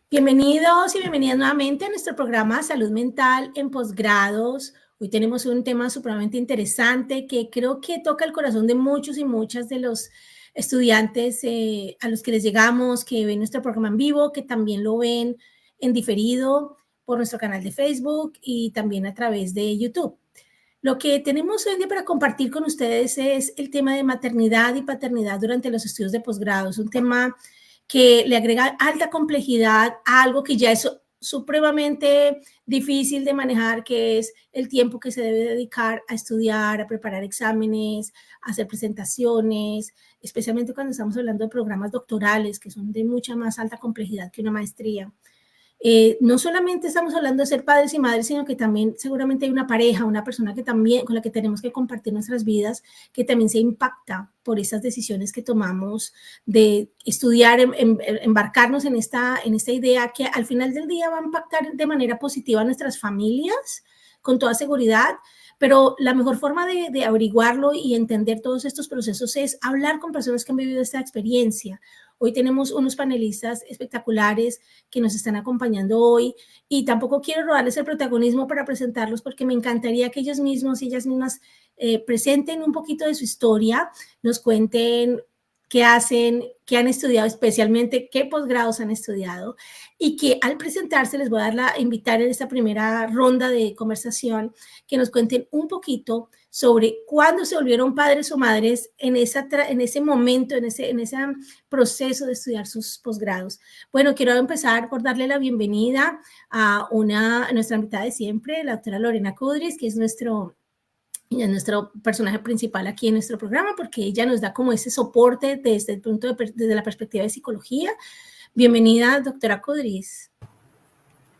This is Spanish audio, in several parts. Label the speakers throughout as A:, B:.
A: Bienvenidos y bienvenidas nuevamente a nuestro programa Salud Mental en Posgrados. Hoy tenemos un tema supremamente interesante que creo que toca el corazón de muchos y muchas de los estudiantes a los que les llegamos, que ven nuestro programa en vivo, que también lo ven en diferido por nuestro canal de Facebook y también a través de YouTube. Lo que tenemos hoy en día para compartir con ustedes es el tema de maternidad y paternidad durante los estudios de posgrado. Es un tema que le agrega alta complejidad a algo que ya es supremamente difícil de manejar, que es el tiempo que se debe dedicar a estudiar, a preparar exámenes, a hacer presentaciones, especialmente cuando estamos hablando de programas doctorales, que son de mucha más alta complejidad que una maestría. No solamente estamos hablando de ser padres y madres, sino que también seguramente hay una pareja, una persona que también, con la que tenemos que compartir nuestras vidas, que también se impacta por esas decisiones que tomamos de estudiar, embarcarnos en esta idea que al final del día va a impactar de manera positiva a nuestras familias, con toda seguridad, pero la mejor forma de averiguarlo y entender todos estos procesos es hablar con personas que han vivido esta experiencia. Hoy tenemos unos panelistas espectaculares que nos están acompañando hoy y tampoco quiero robarles el protagonismo para presentarlos porque me encantaría que ellos mismos y ellas mismas presenten un poquito de su historia, nos cuenten qué hacen, qué han estudiado, especialmente qué posgrados han estudiado, y que al presentarse les voy a invitar en esta primera ronda de conversación que nos cuenten un poquito sobre cuándo se volvieron padres o madres en ese momento, en ese proceso de estudiar sus posgrados. Bueno, quiero empezar por darle la bienvenida a nuestra invitada de siempre, la doctora Lorena Kudris, que es nuestro personaje principal aquí en nuestro programa, porque ella nos da como ese soporte desde la perspectiva de psicología. Bienvenida, doctora Kudris.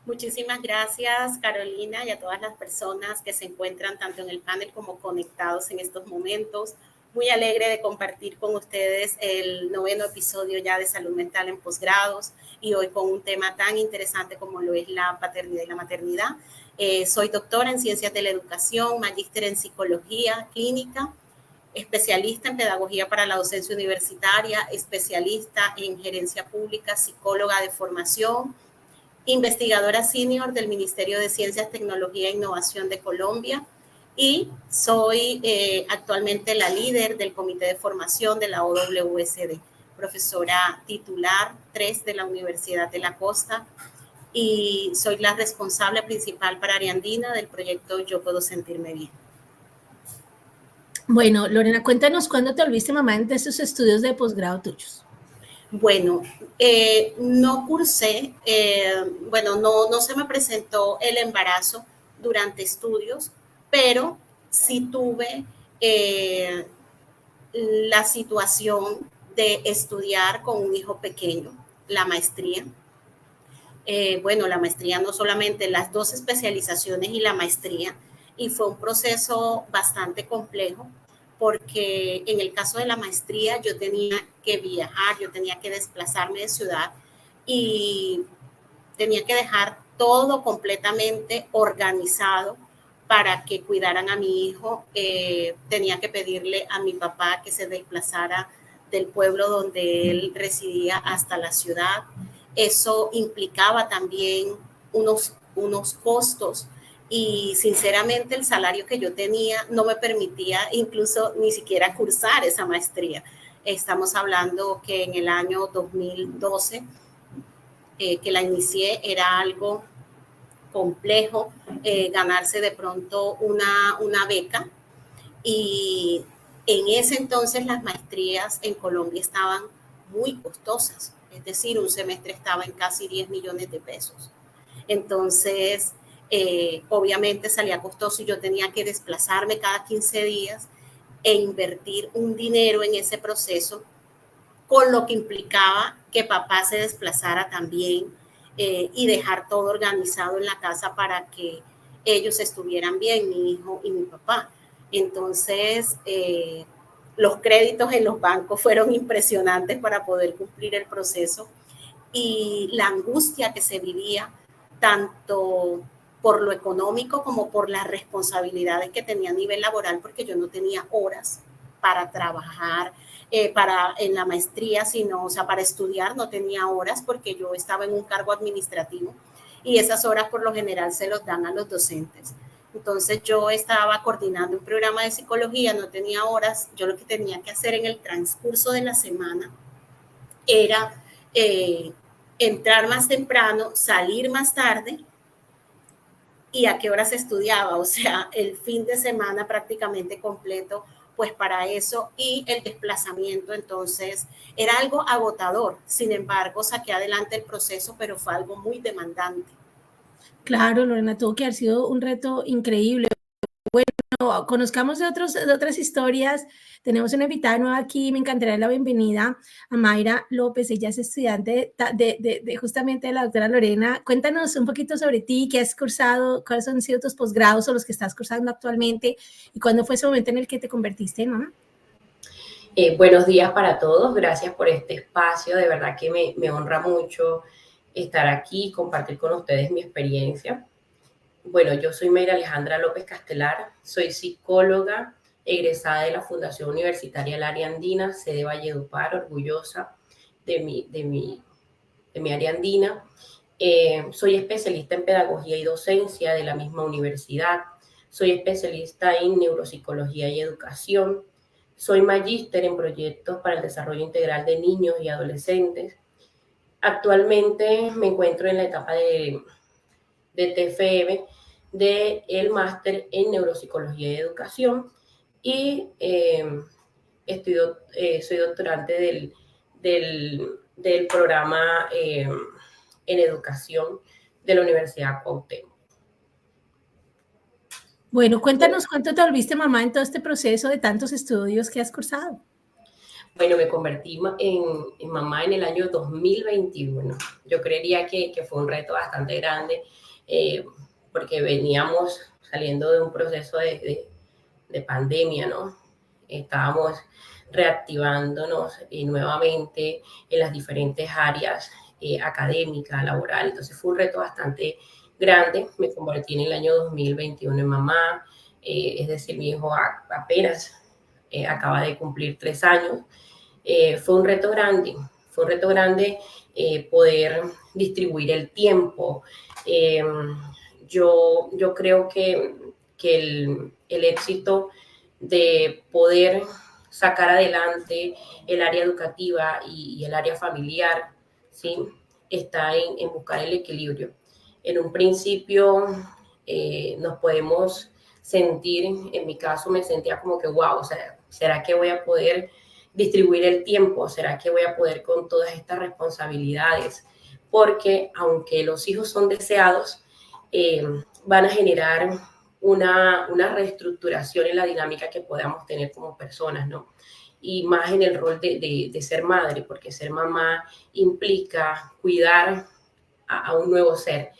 B: Muchísimas gracias, Carolina, y a todas las personas que se encuentran tanto en el panel como conectados en estos momentos. Muy alegre de compartir con ustedes el 9º episodio ya de Salud Mental en Posgrados y hoy con un tema tan interesante como lo es la paternidad y la maternidad. Soy doctora en Ciencias de la Educación, magíster en Psicología Clínica, especialista en Pedagogía para la Docencia Universitaria, especialista en Gerencia Pública, psicóloga de formación, investigadora senior del Ministerio de Ciencias, Tecnología e Innovación de Colombia y soy actualmente la líder del Comité de Formación de la OWSD, profesora titular 3 de la Universidad de la Costa y soy la responsable principal para área andina del proyecto Yo Puedo Sentirme Bien.
A: Bueno, Lorena, cuéntanos cuándo te volviste mamá de esos estudios de posgrado tuyos.
B: Bueno, no cursé, no se me presentó el embarazo durante estudios, pero sí tuve la situación de estudiar con un hijo pequeño, la maestría. La maestría no solamente las 2 especializaciones y la maestría, y fue un proceso bastante complejo porque en el caso de la maestría yo tenía que viajar, yo tenía que desplazarme de ciudad y tenía que dejar todo completamente organizado para que cuidaran a mi hijo. Tenía que pedirle a mi papá que se desplazara del pueblo donde él residía hasta la ciudad. Eso implicaba también unos costos y sinceramente el salario que yo tenía no me permitía incluso ni siquiera cursar esa maestría. Estamos hablando que en el año 2012 que la inicié era algo complejo, ganarse de pronto una beca y en ese entonces las maestrías en Colombia estaban muy costosas, es decir, un semestre estaba en casi 10 millones de pesos. Entonces, obviamente salía costoso y yo tenía que desplazarme cada 15 días e invertir un dinero en ese proceso, con lo que implicaba que papá se desplazara también y dejar todo organizado en la casa para que ellos estuvieran bien, mi hijo y mi papá. Entonces, los créditos en los bancos fueron impresionantes para poder cumplir el proceso y la angustia que se vivía tanto por lo económico como por las responsabilidades que tenía a nivel laboral, porque yo no tenía horas para trabajar en la maestría, sino, o sea, para estudiar no tenía horas porque yo estaba en un cargo administrativo y esas horas por lo general se los dan a los docentes. Entonces yo estaba coordinando un programa de psicología, no tenía horas, yo lo que tenía que hacer en el transcurso de la semana era entrar más temprano, salir más tarde y a qué horas estudiaba, o sea, el fin de semana prácticamente completo, pues para eso y el desplazamiento, entonces era algo agotador, sin embargo saqué adelante el proceso, pero fue algo muy demandante.
A: Claro, Lorena, tuvo que haber sido un reto increíble. Bueno, conozcamos de otras historias. Tenemos una invitada nueva aquí. Me encantaría dar la bienvenida a Mayra López. Ella es estudiante de justamente de la doctora Lorena. Cuéntanos un poquito sobre ti, qué has cursado, cuáles han sido tus posgrados o los que estás cursando actualmente y cuándo fue ese momento en el que te convertiste en mamá.
C: Buenos días para todos. Gracias por este espacio. De verdad que me honra mucho estar aquí y compartir con ustedes mi experiencia. Bueno, yo soy Mayra Alejandra López Castelar, soy psicóloga, egresada de la Fundación Universitaria del Área Andina, sede Valledupar, orgullosa de mi área andina. Soy especialista en pedagogía y docencia de la misma universidad. Soy especialista en neuropsicología y educación. Soy magíster en proyectos para el desarrollo integral de niños y adolescentes. Actualmente me encuentro en la etapa de TFM del máster en neuropsicología y educación y soy doctorante del programa en educación de la Universidad Cuauhtémoc.
A: Bueno, cuéntanos cuánto te volviste mamá en todo este proceso de tantos estudios que has cursado.
C: Bueno, me convertí en mamá en el año 2021. Yo creería que fue un reto bastante grande porque veníamos saliendo de un proceso de pandemia, ¿no? Estábamos reactivándonos nuevamente en las diferentes áreas académicas, laboral. Entonces fue un reto bastante grande. Me convertí en el año 2021 en mamá, es decir, mi hijo apenas acaba de cumplir 3 años. Fue un reto grande poder distribuir el tiempo. Yo creo que el éxito de poder sacar adelante el área educativa y el área familiar, ¿sí? Está en buscar el equilibrio. En un principio nos podemos sentir, en mi caso me sentía como que, wow, o sea, ¿será que voy a poder distribuir el tiempo? ¿Será que voy a poder con todas estas responsabilidades? Porque aunque los hijos son deseados, van a generar una reestructuración en la dinámica que podamos tener como personas, ¿no? Y más en el rol de ser madre, porque ser mamá implica cuidar a un nuevo ser.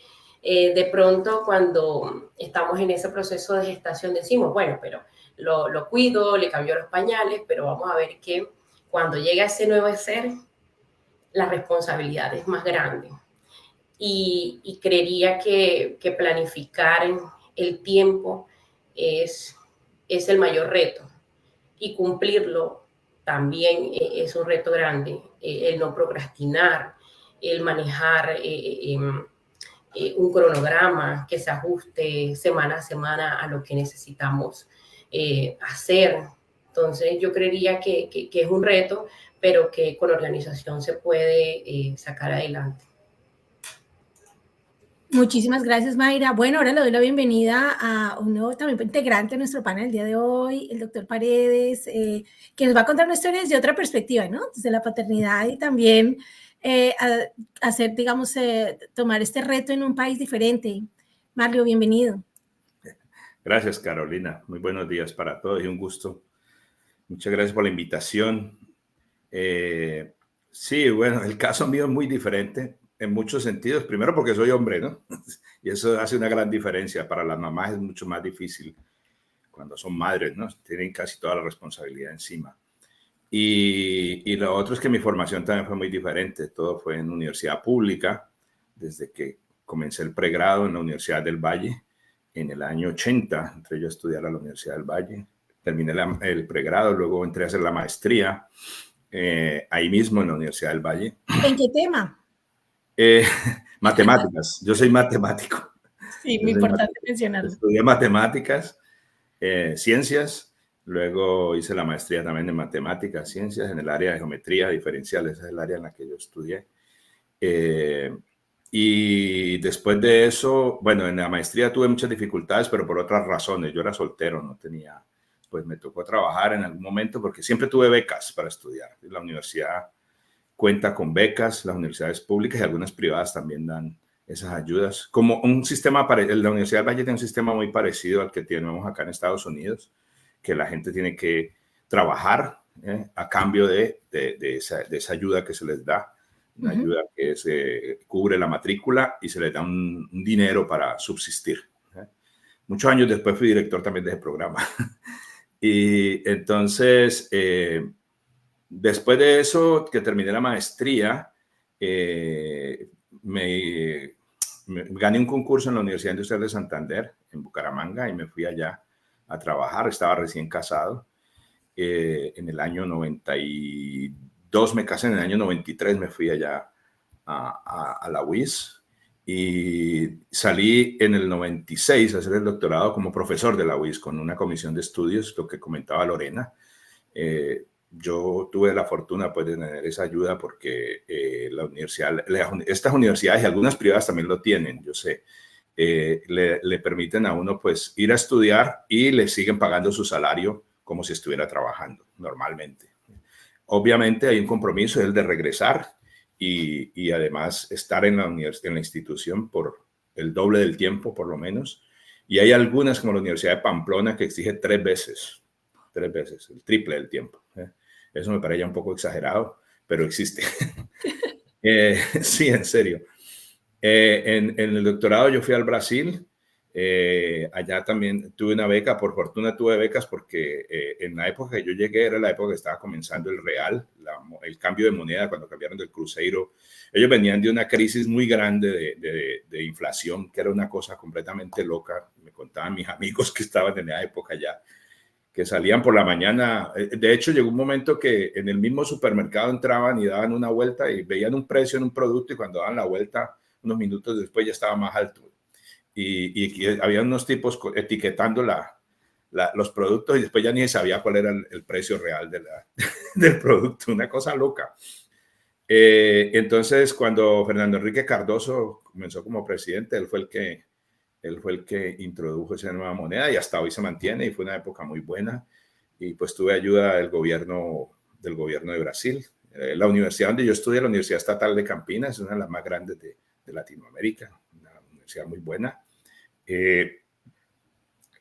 C: De pronto, cuando estamos en ese proceso de gestación, decimos, bueno, pero lo cuido, le cambio los pañales, pero vamos a ver que cuando llega ese nuevo ser, la responsabilidad es más grande. Y creería que planificar el tiempo es el mayor reto y cumplirlo también es un reto grande, el no procrastinar, el manejar un cronograma que se ajuste semana a semana a lo que necesitamos hacer. Entonces yo creería que es un reto, pero que con organización se puede sacar adelante.
A: Muchísimas gracias, Mayra. Bueno, ahora le doy la bienvenida a un nuevo también integrante de nuestro panel el día de hoy, el doctor Paredes, que nos va a contar una historia desde otra perspectiva, ¿no? Desde la paternidad y también hacer, digamos, tomar este reto en un país diferente. Mario, bienvenido.
D: Gracias, Carolina. Muy buenos días para todos y un gusto. Muchas gracias por la invitación. Sí, bueno, el caso mío es muy diferente en muchos sentidos. Primero porque soy hombre, ¿no? Y eso hace una gran diferencia. Para las mamás es mucho más difícil cuando son madres, ¿no? Tienen casi toda la responsabilidad encima. Y lo otro es que mi formación también fue muy diferente. Todo fue en universidad pública, desde que comencé el pregrado en la Universidad del Valle en el año 80. Entré yo a estudiar a la Universidad del Valle terminé el pregrado, luego entré a hacer la maestría ahí mismo en la Universidad del Valle.
A: ¿En qué tema?
D: Matemáticas. Yo soy matemático.
A: Sí, muy importante mencionarlo.
D: Estudié matemáticas, ciencias, luego hice la maestría también en matemáticas, ciencias, en el área de geometría diferencial, esa es el área en la que yo estudié. Y después de eso, bueno, en la maestría tuve muchas dificultades, pero por otras razones. Yo era soltero, no tenía, pues me tocó trabajar en algún momento porque siempre tuve becas para estudiar. La universidad cuenta con becas, las universidades públicas y algunas privadas también dan esas ayudas. Como un sistema, la Universidad del Valle tiene un sistema muy parecido al que tenemos acá en Estados Unidos, que la gente tiene que trabajar a cambio de esa ayuda que se les da. Una ayuda que se cubre la matrícula y se le da un dinero para subsistir. Muchos años después fui director también de ese programa. Y entonces, después de eso, que terminé la maestría, me gané un concurso en la Universidad Industrial de Santander, en Bucaramanga, y me fui allá a trabajar. Estaba recién casado. En el año 92 me casé, en el año 93 me fui allá a la UIS y salí en el 96 a hacer el doctorado como profesor de la UIS con una comisión de estudios, lo que comentaba Lorena. Yo tuve la fortuna pues, de tener esa ayuda porque la universidad, estas universidades y algunas privadas también lo tienen, yo sé, le permiten a uno pues, ir a estudiar y le siguen pagando su salario como si estuviera trabajando normalmente. Obviamente hay un compromiso, el de regresar y además estar en la institución por el doble del tiempo, por lo menos. Y hay algunas, como la Universidad de Pamplona, que exige 3 veces, el triple del tiempo. Eso me parece ya un poco exagerado, pero existe. Sí, en serio. En el doctorado yo fui al Brasil. Allá también tuve una beca, por fortuna tuve becas porque en la época que yo llegué era la época que estaba comenzando el real, el cambio de moneda cuando cambiaron del cruceiro. Ellos venían de una crisis muy grande de inflación, que era una cosa completamente loca. Me contaban mis amigos que estaban en esa época ya, que salían por la mañana. De hecho, llegó un momento que en el mismo supermercado entraban y daban una vuelta y veían un precio en un producto y cuando daban la vuelta, unos minutos después ya estaba más alto. Y había unos tipos etiquetando los productos y después ya ni se sabía cuál era el precio real del producto, una cosa loca. Entonces, cuando Fernando Enrique Cardoso comenzó como presidente, él fue el que introdujo esa nueva moneda y hasta hoy se mantiene y fue una época muy buena. Y pues tuve ayuda del gobierno de Brasil. La universidad donde yo estudié, la Universidad Estatal de Campinas, es una de las más grandes de Latinoamérica, una universidad muy buena.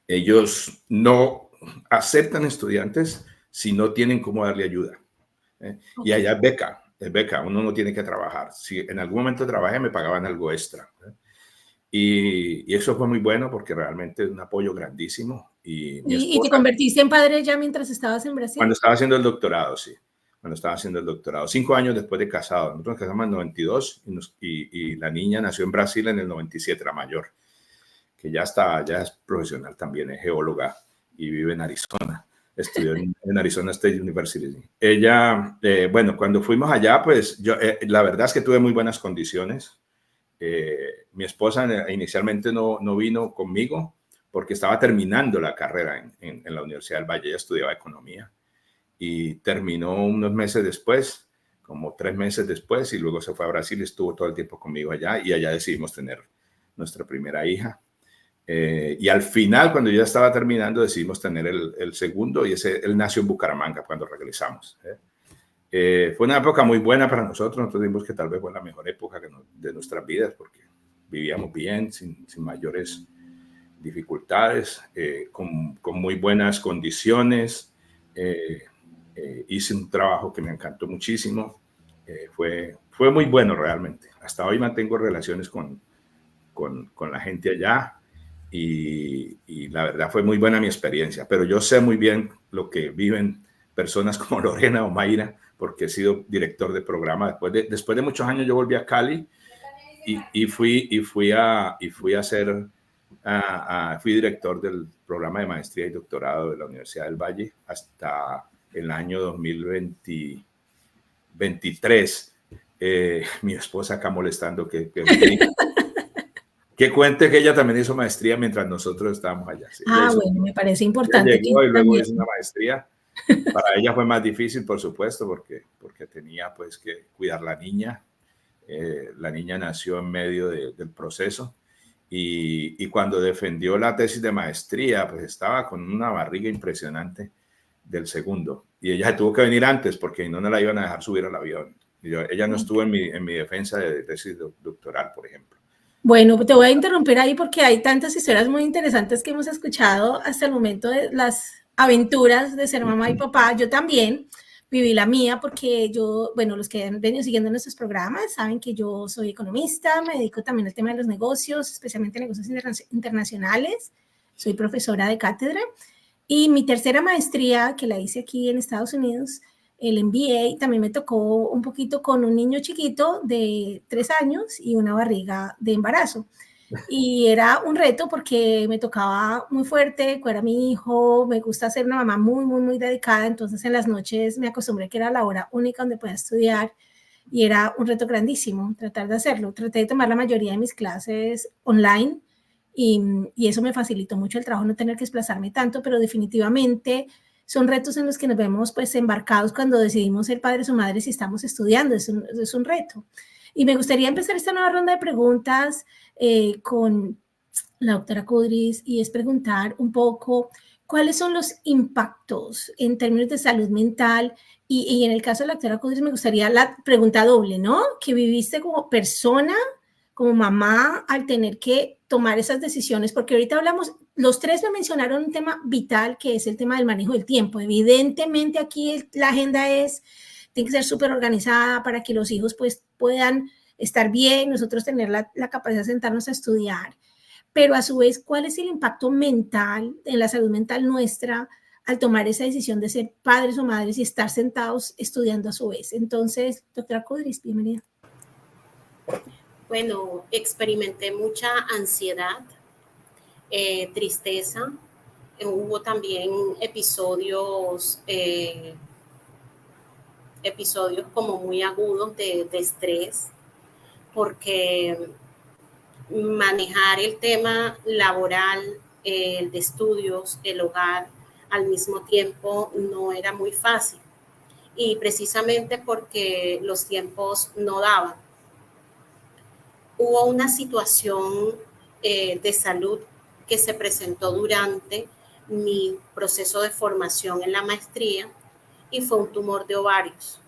D: Ellos no aceptan estudiantes si no tienen cómo darle ayuda. Okay. Y allá es beca, uno no tiene que trabajar. Si en algún momento trabajé, me pagaban algo extra. Y eso fue muy bueno porque realmente es un apoyo grandísimo.
A: ¿Y te convertiste en padre ya mientras estabas en Brasil?
D: Cuando estaba haciendo el doctorado, sí. Cuando estaba haciendo el doctorado. 5 años después de casado. Nosotros nos casamos en el 92 y la niña nació en Brasil en el 97, la mayor, que ya es profesional también, es geóloga y vive en Arizona. Estudió en Arizona State University. Ella, bueno, cuando fuimos allá, pues yo, la verdad es que tuve muy buenas condiciones. Mi esposa inicialmente no vino conmigo porque estaba terminando la carrera en la Universidad del Valle. Ella estudiaba economía y terminó unos meses después, como 3 meses después, y luego se fue a Brasil y estuvo todo el tiempo conmigo allá y allá decidimos tener nuestra primera hija. Y al final, cuando yo ya estaba terminando, decidimos tener el segundo y él nació en Bucaramanga cuando regresamos. Fue una época muy buena para nosotros. Nosotros dijimos que tal vez fue la mejor época de nuestras vidas porque vivíamos bien, sin mayores dificultades, con muy buenas condiciones. Hice un trabajo que me encantó muchísimo. Fue muy bueno realmente. Hasta hoy mantengo relaciones con la gente allá. Y la verdad fue muy buena mi experiencia, pero yo sé muy bien lo que viven personas como Lorena o Mayra, porque he sido director de programa. Después de muchos años yo volví a Cali y fui director del programa de maestría y doctorado de la Universidad del Valle hasta el año 2023. Mi esposa acá molestando que cuente que ella también hizo maestría mientras nosotros estábamos allá. Sí,
A: bueno, me parece importante.
D: Ella llegó y luego hizo una maestría. Para ella fue más difícil, por supuesto, porque tenía pues que cuidar la niña. La niña nació en medio del proceso y cuando defendió la tesis de maestría, pues estaba con una barriga impresionante del segundo. Y ella se tuvo que venir antes porque no la iban a dejar subir al avión. Ella no estuvo en mi defensa de tesis doctoral, por ejemplo.
A: Bueno, te voy a interrumpir ahí porque hay tantas historias muy interesantes que hemos escuchado hasta el momento de las aventuras de ser mamá y papá. Yo también viví la mía porque yo, bueno, los que han venido siguiendo nuestros programas saben que yo soy economista, me dedico también al tema de los negocios, especialmente negocios internacionales. Soy profesora de cátedra y mi tercera maestría, que la hice aquí en Estados Unidos, el MBA, también me tocó un poquito con un niño chiquito de 3 años y una barriga de embarazo. Y era un reto porque me tocaba muy fuerte, era mi hijo, me gusta ser una mamá muy, muy, muy dedicada, entonces en las noches me acostumbré que era la hora única donde podía estudiar y era un reto grandísimo tratar de hacerlo. Traté de tomar la mayoría de mis clases online y eso me facilitó mucho el trabajo, no tener que desplazarme tanto, pero definitivamente son retos en los que nos vemos pues embarcados cuando decidimos ser padres o madres y estamos estudiando, es un reto. Y me gustaría empezar esta nueva ronda de preguntas con la doctora Kudris y es preguntar un poco cuáles son los impactos en términos de salud mental y en el caso de la doctora Kudris me gustaría la pregunta doble, ¿no? Que viviste como persona, como mamá, al tener que tomar esas decisiones, porque ahorita hablamos, los tres me mencionaron un tema vital que es el tema del manejo del tiempo. Evidentemente aquí la agenda tiene que ser súper organizada para que los hijos pues puedan estar bien, nosotros tener la capacidad de sentarnos a estudiar, pero a su vez, ¿cuál es el impacto mental en la salud mental nuestra al tomar esa decisión de ser padres o madres y estar sentados estudiando a su vez? Entonces, doctora Kudris, bienvenida.
B: Bueno, experimenté mucha ansiedad, tristeza. Hubo también episodios como muy agudos de estrés, porque manejar el tema laboral, de estudios, el hogar, al mismo tiempo no era muy fácil. Y precisamente porque los tiempos no daban. Hubo una situación de salud que se presentó durante mi proceso de formación en la maestría y fue un tumor de ovarios.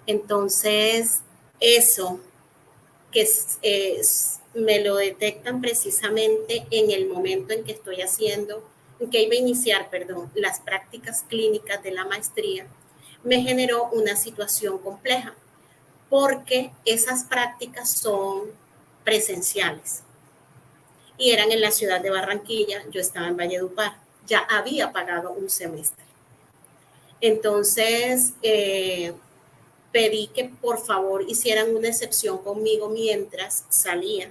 B: Entonces, eso que me lo detectan precisamente en el momento en que iba a iniciar, las prácticas clínicas de la maestría, me generó una situación compleja, porque esas prácticas son presenciales y eran en la ciudad de Barranquilla, yo estaba en Valledupar, ya había pagado un semestre. Entonces, pedí que por favor hicieran una excepción conmigo mientras salía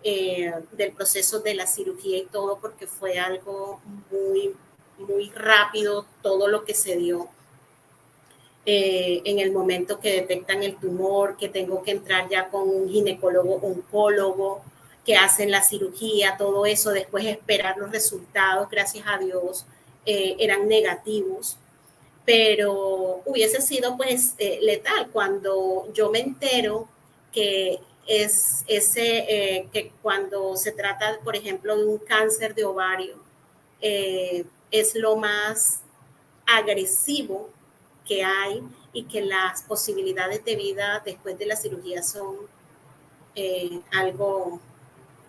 B: del proceso de la cirugía y todo, porque fue algo muy, muy rápido todo lo que se dio. En el momento que detectan el tumor, que tengo que entrar ya con un ginecólogo, oncólogo, que hacen la cirugía, todo eso, después esperar los resultados, gracias a Dios, eran negativos, pero hubiese sido pues letal cuando yo me entero que que cuando se trata, por ejemplo, de un cáncer de ovario, es lo más agresivo que hay y que las posibilidades de vida después de la cirugía son algo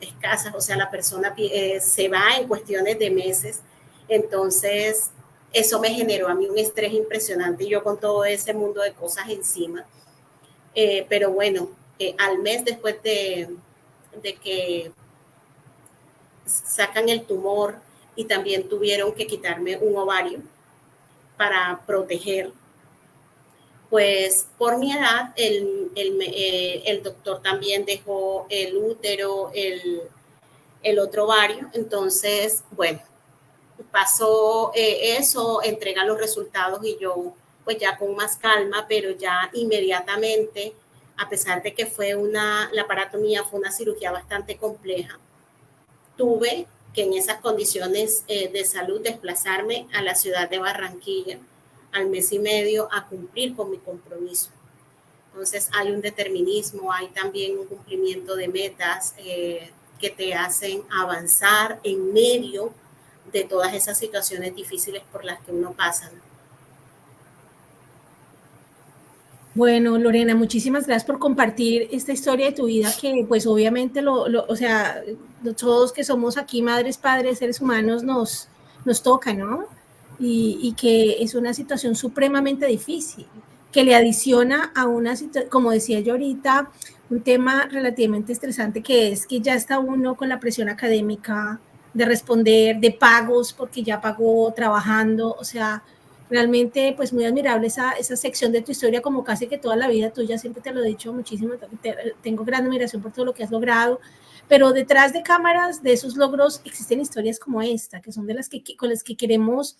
B: escasas, o sea, la persona se va en cuestiones de meses. Entonces, eso me generó a mí un estrés impresionante y yo con todo ese mundo de cosas encima. Pero bueno, al mes después de que sacan el tumor y también tuvieron que quitarme un ovario para proteger, pues por mi edad el doctor también dejó el útero, el otro ovario. Entonces, bueno, pasó eso, entregan los resultados y yo pues ya con más calma, pero ya inmediatamente, a pesar de que la laparotomía fue una cirugía bastante compleja, tuve que en esas condiciones de salud desplazarme a la ciudad de Barranquilla al mes y medio a cumplir con mi compromiso. Entonces hay un determinismo, hay también un cumplimiento de metas que te hacen avanzar en medio de todas esas situaciones difíciles por las que uno pasa.
A: Bueno, Lorena, muchísimas gracias por compartir esta historia de tu vida que pues obviamente o sea, todos que somos aquí madres, padres, seres humanos nos toca, ¿no? Y que es una situación supremamente difícil, que le adiciona a una situación, como decía yo ahorita, un tema relativamente estresante que es que ya está uno con la presión académica de responder, de pagos, porque ya pagó trabajando, o sea, realmente pues muy admirable esa sección de tu historia, como casi que toda la vida tuya, siempre te lo he dicho muchísimo, tengo gran admiración por todo lo que has logrado, pero detrás de cámaras de esos logros existen historias como esta, que son de las con las que queremos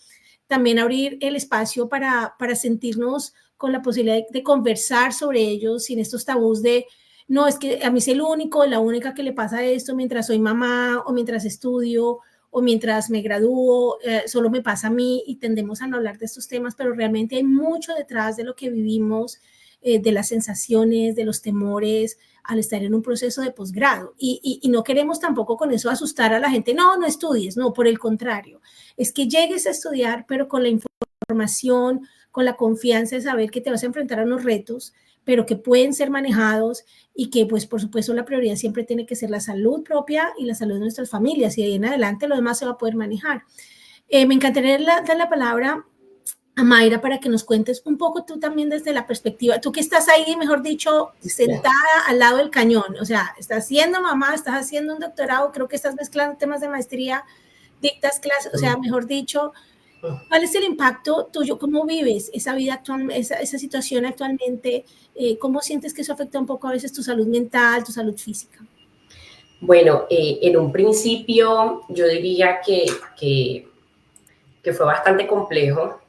A: también abrir el espacio para sentirnos con la posibilidad de conversar sobre ellos sin estos tabús de no, es que a mí es el único, la única que le pasa esto mientras soy mamá o mientras estudio o mientras me gradúo, solo me pasa a mí y tendemos a no hablar de estos temas, pero realmente hay mucho detrás de lo que vivimos, de las sensaciones, de los temores al estar en un proceso de posgrado. Y no queremos tampoco con eso asustar a la gente, no, no estudies, no, por el contrario, es que llegues a estudiar, pero con la información, con la confianza de saber que te vas a enfrentar a unos retos, pero que pueden ser manejados y que, pues, por supuesto, la prioridad siempre tiene que ser la salud propia y la salud de nuestras familias, y de ahí en adelante lo demás se va a poder manejar. Me encantaría dar la palabra a Mayra para que nos cuentes un poco tú también desde la perspectiva, tú que estás ahí, mejor dicho, sentada al lado del cañón, o sea, estás siendo mamá, estás haciendo un doctorado, creo que estás mezclando temas de maestría, dictas clases, o sea, mejor dicho, ¿cuál es el impacto tuyo? ¿Cómo vives esa vida actual, esa situación actualmente? ¿Cómo sientes que eso afecta un poco a veces tu salud mental, tu salud física?
C: Bueno, en un principio yo diría que fue bastante complejo.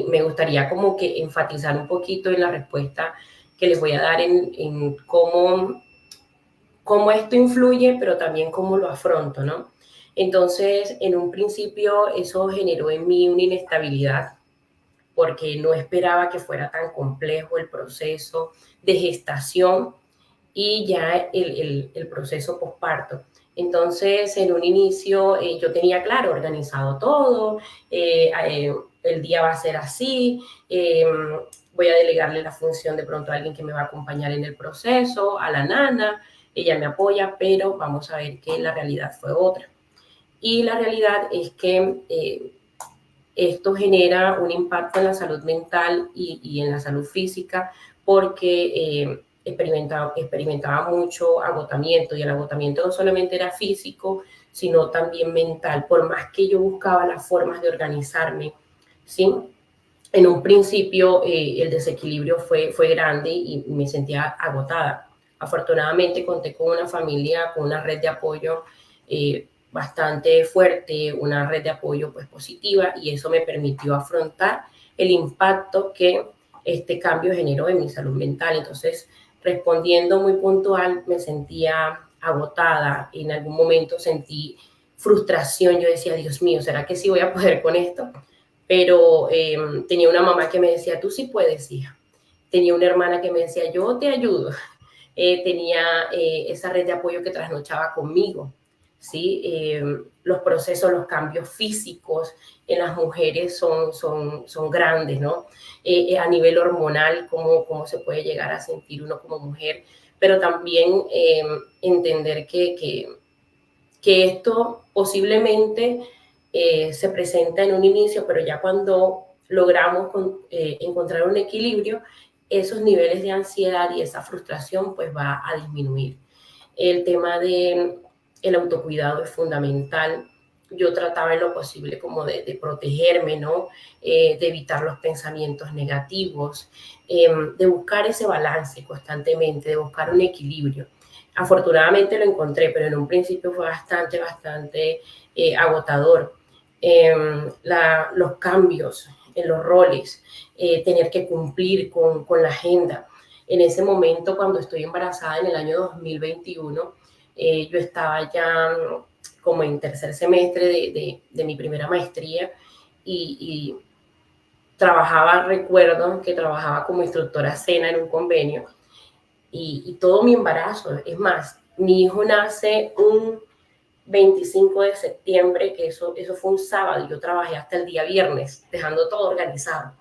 C: Me gustaría como que enfatizar un poquito en la respuesta que les voy a dar en cómo esto influye, pero también cómo lo afronto, ¿no? Entonces, en un principio eso generó en mí una inestabilidad porque no esperaba que fuera tan complejo el proceso de gestación y ya el proceso posparto. Entonces, en un inicio yo tenía claro, organizado todo, el día va a ser así, voy a delegarle la función de pronto a alguien que me va a acompañar en el proceso, a la nana, ella me apoya, pero vamos a ver que la realidad fue otra. Y la realidad es que esto genera un impacto en la salud mental y en la salud física porque experimentaba mucho agotamiento y el agotamiento no solamente era físico, sino también mental. Por más que yo buscaba las formas de organizarme, ¿sí? En un principio el desequilibrio fue grande y me sentía agotada. Afortunadamente conté con una familia, con una red de apoyo bastante fuerte, una red de apoyo pues positiva, y eso me permitió afrontar el impacto que este cambio generó en mi salud mental. Entonces, respondiendo muy puntual, me sentía agotada, en algún momento sentí frustración, yo decía, Dios mío, ¿será que sí voy a poder con esto? Pero tenía una mamá que me decía, tú sí puedes, hija. Tenía una hermana que me decía, yo te ayudo. Tenía esa red de apoyo que trasnochaba conmigo. ¿Sí? Los procesos, los cambios físicos en las mujeres son grandes, ¿no? A nivel hormonal, cómo se puede llegar a sentir uno como mujer, pero también entender que esto posiblemente se presenta en un inicio, pero ya cuando logramos encontrar un equilibrio, esos niveles de ansiedad y esa frustración pues va a disminuir. El tema de el autocuidado es fundamental. Yo trataba en lo posible como de protegerme, ¿no? De evitar los pensamientos negativos, de buscar ese balance constantemente, de buscar un equilibrio. Afortunadamente lo encontré, pero en un principio fue bastante agotador. los cambios en los roles, tener que cumplir con la agenda. En ese momento, cuando estoy embarazada en el año 2021, yo estaba ya como en tercer semestre de mi primera maestría y trabajaba, recuerdo que trabajaba como instructora SENA en un convenio y todo mi embarazo, es más, mi hijo nace un 25 de septiembre, que eso fue un sábado, yo trabajé hasta el día viernes, dejando todo organizado.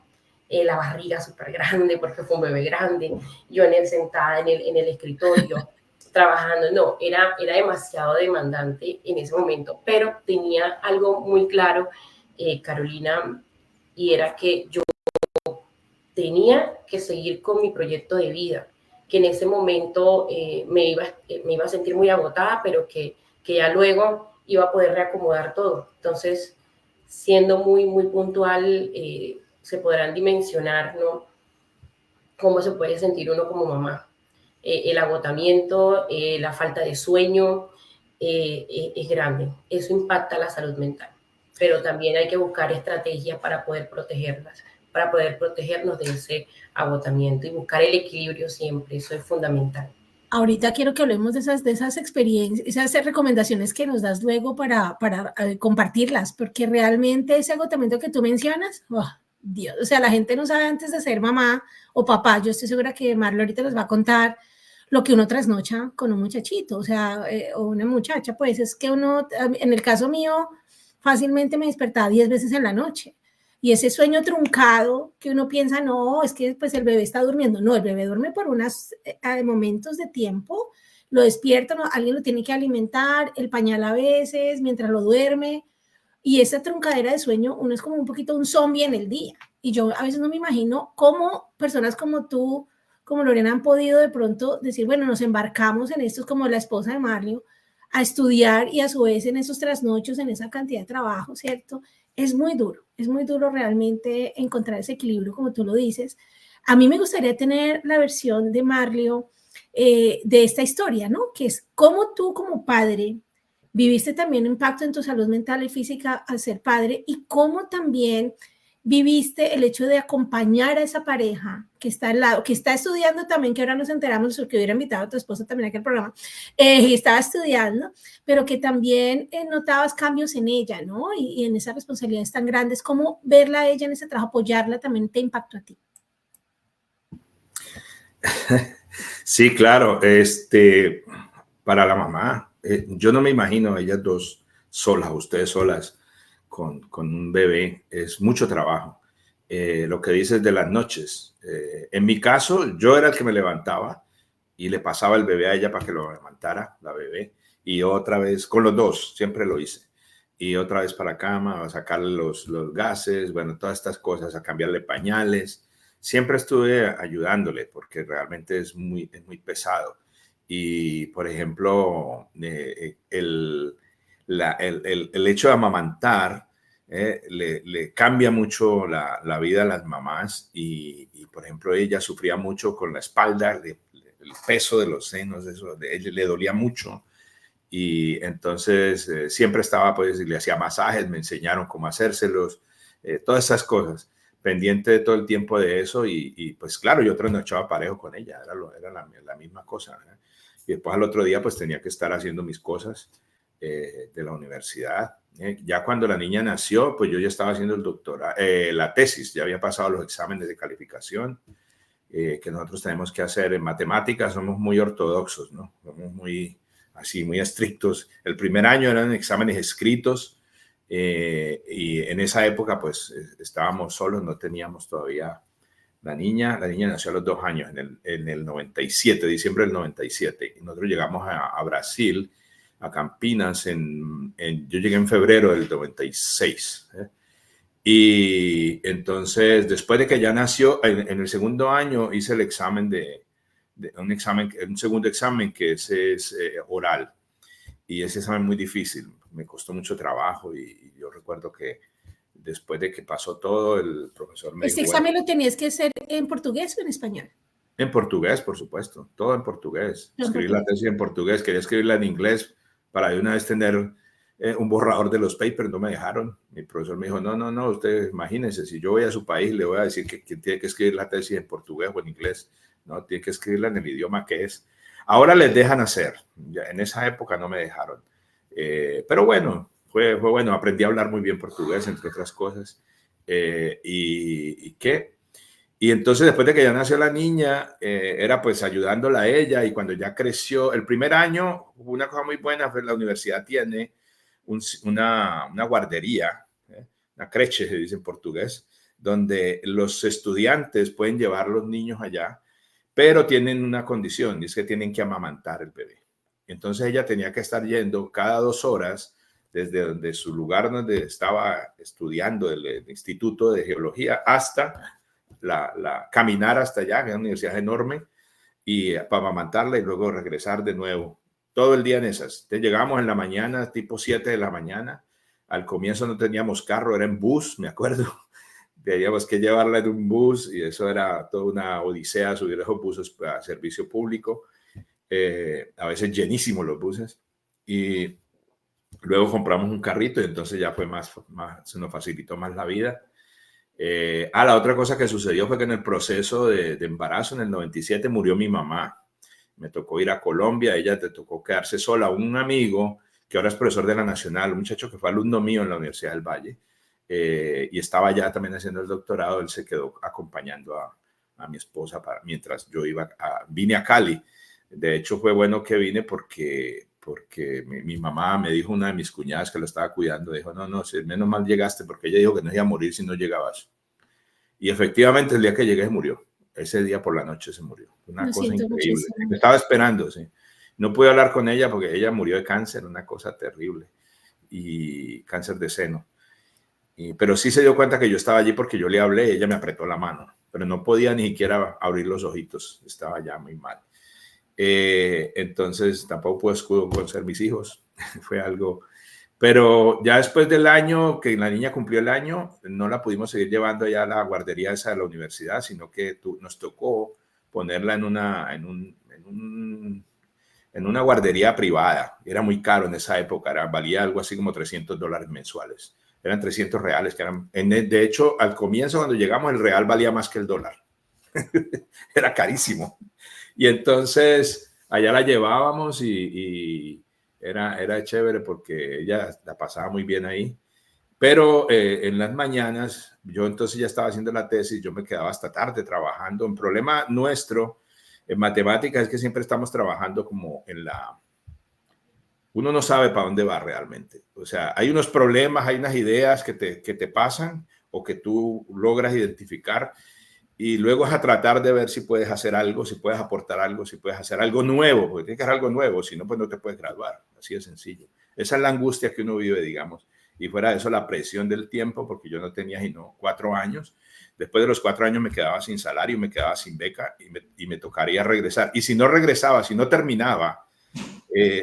C: La barriga súper grande, porque fue un bebé grande, yo sentada en el escritorio, trabajando. No, era demasiado demandante en ese momento, pero tenía algo muy claro, Carolina, y era que yo tenía que seguir con mi proyecto de vida, que en ese momento me iba a sentir muy agotada, pero que ya luego iba a poder reacomodar todo. Entonces, siendo muy, muy puntual, se podrán dimensionar, ¿no?, cómo se puede sentir uno como mamá. El agotamiento, la falta de sueño es grande. Eso impacta la salud mental. Pero también hay que buscar estrategias para poder protegerlas, para poder protegernos de ese agotamiento y buscar el equilibrio siempre. Eso es fundamental.
A: Ahorita quiero que hablemos de esas experiencias, esas recomendaciones que nos das luego para compartirlas, porque realmente ese agotamiento que tú mencionas, oh, Dios, o sea, la gente no sabe antes de ser mamá o papá. Yo estoy segura que Marlo ahorita les va a contar lo que uno trasnocha con un muchachito, o sea, o una muchacha, pues es que uno, en el caso mío, fácilmente me despertaba 10 veces en la noche. Y ese sueño truncado que uno piensa, no, es que pues el bebé está durmiendo. No, el bebé duerme por unos momentos de tiempo, lo despierta, no, alguien lo tiene que alimentar, el pañal a veces, mientras lo duerme. Y esa truncadera de sueño, uno es como un poquito un zombie en el día. Y yo a veces no me imagino cómo personas como tú, como Lorena, han podido de pronto decir, bueno, nos embarcamos en esto, como la esposa de Mario, a estudiar y a su vez en esos trasnochos, en esa cantidad de trabajo, ¿cierto? Es muy duro realmente encontrar ese equilibrio, como tú lo dices. A mí me gustaría tener la versión de Marlio de esta historia, ¿no? Que es cómo tú como padre viviste también un impacto en tu salud mental y física al ser padre y cómo también viviste el hecho de acompañar a esa pareja que está al lado, que está estudiando también, que ahora nos enteramos que hubiera invitado a tu esposa también a aquel programa, y estaba estudiando, pero que también notabas cambios en ella, ¿no? Y en esas responsabilidades tan grandes, ¿cómo verla a ella en ese trabajo, apoyarla también te impactó a ti?
D: Sí, claro, para la mamá, yo no me imagino a ellas dos solas, ustedes solas, con un bebé, es mucho trabajo. Lo que dices de las noches, en mi caso, yo era el que me levantaba y le pasaba el bebé a ella para que lo levantara, la bebé, y otra vez, con los dos, siempre lo hice, y otra vez para la cama, a sacarle los gases, bueno, todas estas cosas, a cambiarle pañales. Siempre estuve ayudándole porque realmente es muy pesado. Y, por ejemplo, el hecho de amamantar le cambia mucho la vida a las mamás y, por ejemplo, ella sufría mucho con la espalda, el peso de los senos, eso, ella le dolía mucho. Y entonces siempre estaba, pues, le hacía masajes, me enseñaron cómo hacérselos, todas esas cosas, pendiente de todo el tiempo de eso y pues claro, yo trasnochaba parejo con ella, era la misma cosa, ¿eh? Y después al otro día pues tenía que estar haciendo mis cosas de la universidad. Ya cuando la niña nació, pues yo ya estaba haciendo el doctorado, la tesis, ya había pasado los exámenes de calificación que nosotros tenemos que hacer en matemáticas, somos muy ortodoxos, ¿no? Somos muy estrictos. El primer año eran exámenes escritos y en esa época pues estábamos solos, no teníamos todavía la niña nació a los 2 años, en el 97, diciembre del 97, y nosotros llegamos a Brasil, a Campinas, yo llegué en febrero del 96, y entonces después de que ya nació, en el segundo año hice el examen un segundo examen que es oral, y ese examen es muy difícil, me costó mucho trabajo y yo recuerdo que después de que pasó todo, el profesor me dijo...
A: ¿Este examen lo tenías que hacer en portugués o en español?
D: En portugués, por supuesto, todo en portugués. Escribí la tesis en portugués, quería escribirla en inglés para de una vez tener un borrador de los papers, no me dejaron. Mi profesor me dijo, no, usted imagínense, si yo voy a su país, le voy a decir que tiene que escribir la tesis en portugués o en inglés, no, tiene que escribirla en el idioma que es. Ahora les dejan hacer, ya en esa época no me dejaron. Pero bueno, fue bueno, aprendí a hablar muy bien portugués, entre otras cosas. ¿Y qué? Y entonces después de que ya nació la niña, era pues ayudándola a ella, y cuando ya creció, el primer año, una cosa muy buena, pues la universidad tiene una guardería, una creche se dice en portugués, donde los estudiantes pueden llevar a los niños allá, pero tienen una condición, y es que tienen que amamantar el bebé. Entonces ella tenía que estar yendo cada 2 horas desde su lugar donde estaba estudiando el Instituto de Geología hasta caminar hasta allá, que es una universidad enorme, y para amamantarla y luego regresar de nuevo. Todo el día en esas. Entonces llegamos en la mañana, tipo 7 de la mañana. Al comienzo no teníamos carro, era en bus, me acuerdo. Teníamos que llevarla en un bus y eso era toda una odisea, subir esos buses a servicio público. A veces llenísimos los buses. Y luego compramos un carrito y entonces ya fue se nos facilitó más la vida. La otra cosa que sucedió fue que en el proceso de embarazo en el 97 murió mi mamá. Me tocó ir a Colombia, ella te tocó quedarse sola. Un amigo que ahora es profesor de la Nacional, un muchacho que fue alumno mío en la Universidad del Valle, y estaba ya también haciendo el doctorado, él se quedó acompañando a mi esposa mientras yo vine a Cali. De hecho fue bueno que vine porque mi mamá me dijo, una de mis cuñadas que la estaba cuidando, dijo, no, menos mal llegaste, porque ella dijo que no iba a morir si no llegabas. Y efectivamente el día que llegué murió. Ese día por la noche se murió. Una cosa increíble. Me estaba esperando, sí. No pude hablar con ella porque ella murió de cáncer, una cosa terrible, y cáncer de seno. Pero sí se dio cuenta que yo estaba allí porque yo le hablé, ella me apretó la mano, pero no podía ni siquiera abrir los ojitos, estaba ya muy mal. Entonces tampoco pude conocer mis hijos, fue algo, pero ya después del año que la niña cumplió el año, no la pudimos seguir llevando ya a la guardería esa de la universidad, sino que nos tocó ponerla en una guardería privada. Era muy caro en esa época, valía algo así como $300 mensuales, eran 300 reales, de hecho al comienzo cuando llegamos el real valía más que el dólar. Era carísimo. Y entonces allá la llevábamos y era chévere porque ella la pasaba muy bien ahí. Pero en las mañanas, yo entonces ya estaba haciendo la tesis, yo me quedaba hasta tarde trabajando. Un problema nuestro en matemáticas es que siempre estamos trabajando como uno no sabe para dónde va realmente. O sea, hay unos problemas, hay unas ideas que te pasan o que tú logras identificar. Y luego es a tratar de ver si puedes hacer algo, si puedes aportar algo, si puedes hacer algo nuevo, porque tienes que hacer algo nuevo, si no, pues no te puedes graduar. Así de sencillo. Esa es la angustia que uno vive, digamos. Y fuera de eso, la presión del tiempo, porque yo no tenía sino 4 años. Después de los 4 años me quedaba sin salario, me quedaba sin beca y me tocaría regresar. Y si no regresaba, si no terminaba,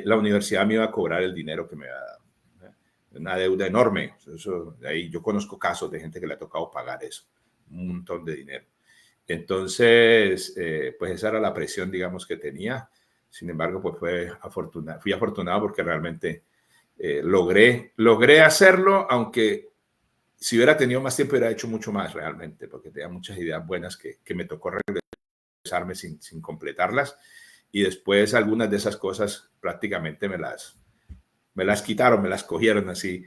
D: la universidad me iba a cobrar el dinero que me había dado. Una deuda enorme. Ahí yo conozco casos de gente que le ha tocado pagar eso. Un montón de dinero. Entonces, pues esa era la presión, digamos, que tenía. Sin embargo, pues fui afortunado porque realmente logré hacerlo, aunque si hubiera tenido más tiempo hubiera hecho mucho más realmente, porque tenía muchas ideas buenas que me tocó regresarme sin completarlas. Y después algunas de esas cosas prácticamente me las quitaron, me las cogieron así.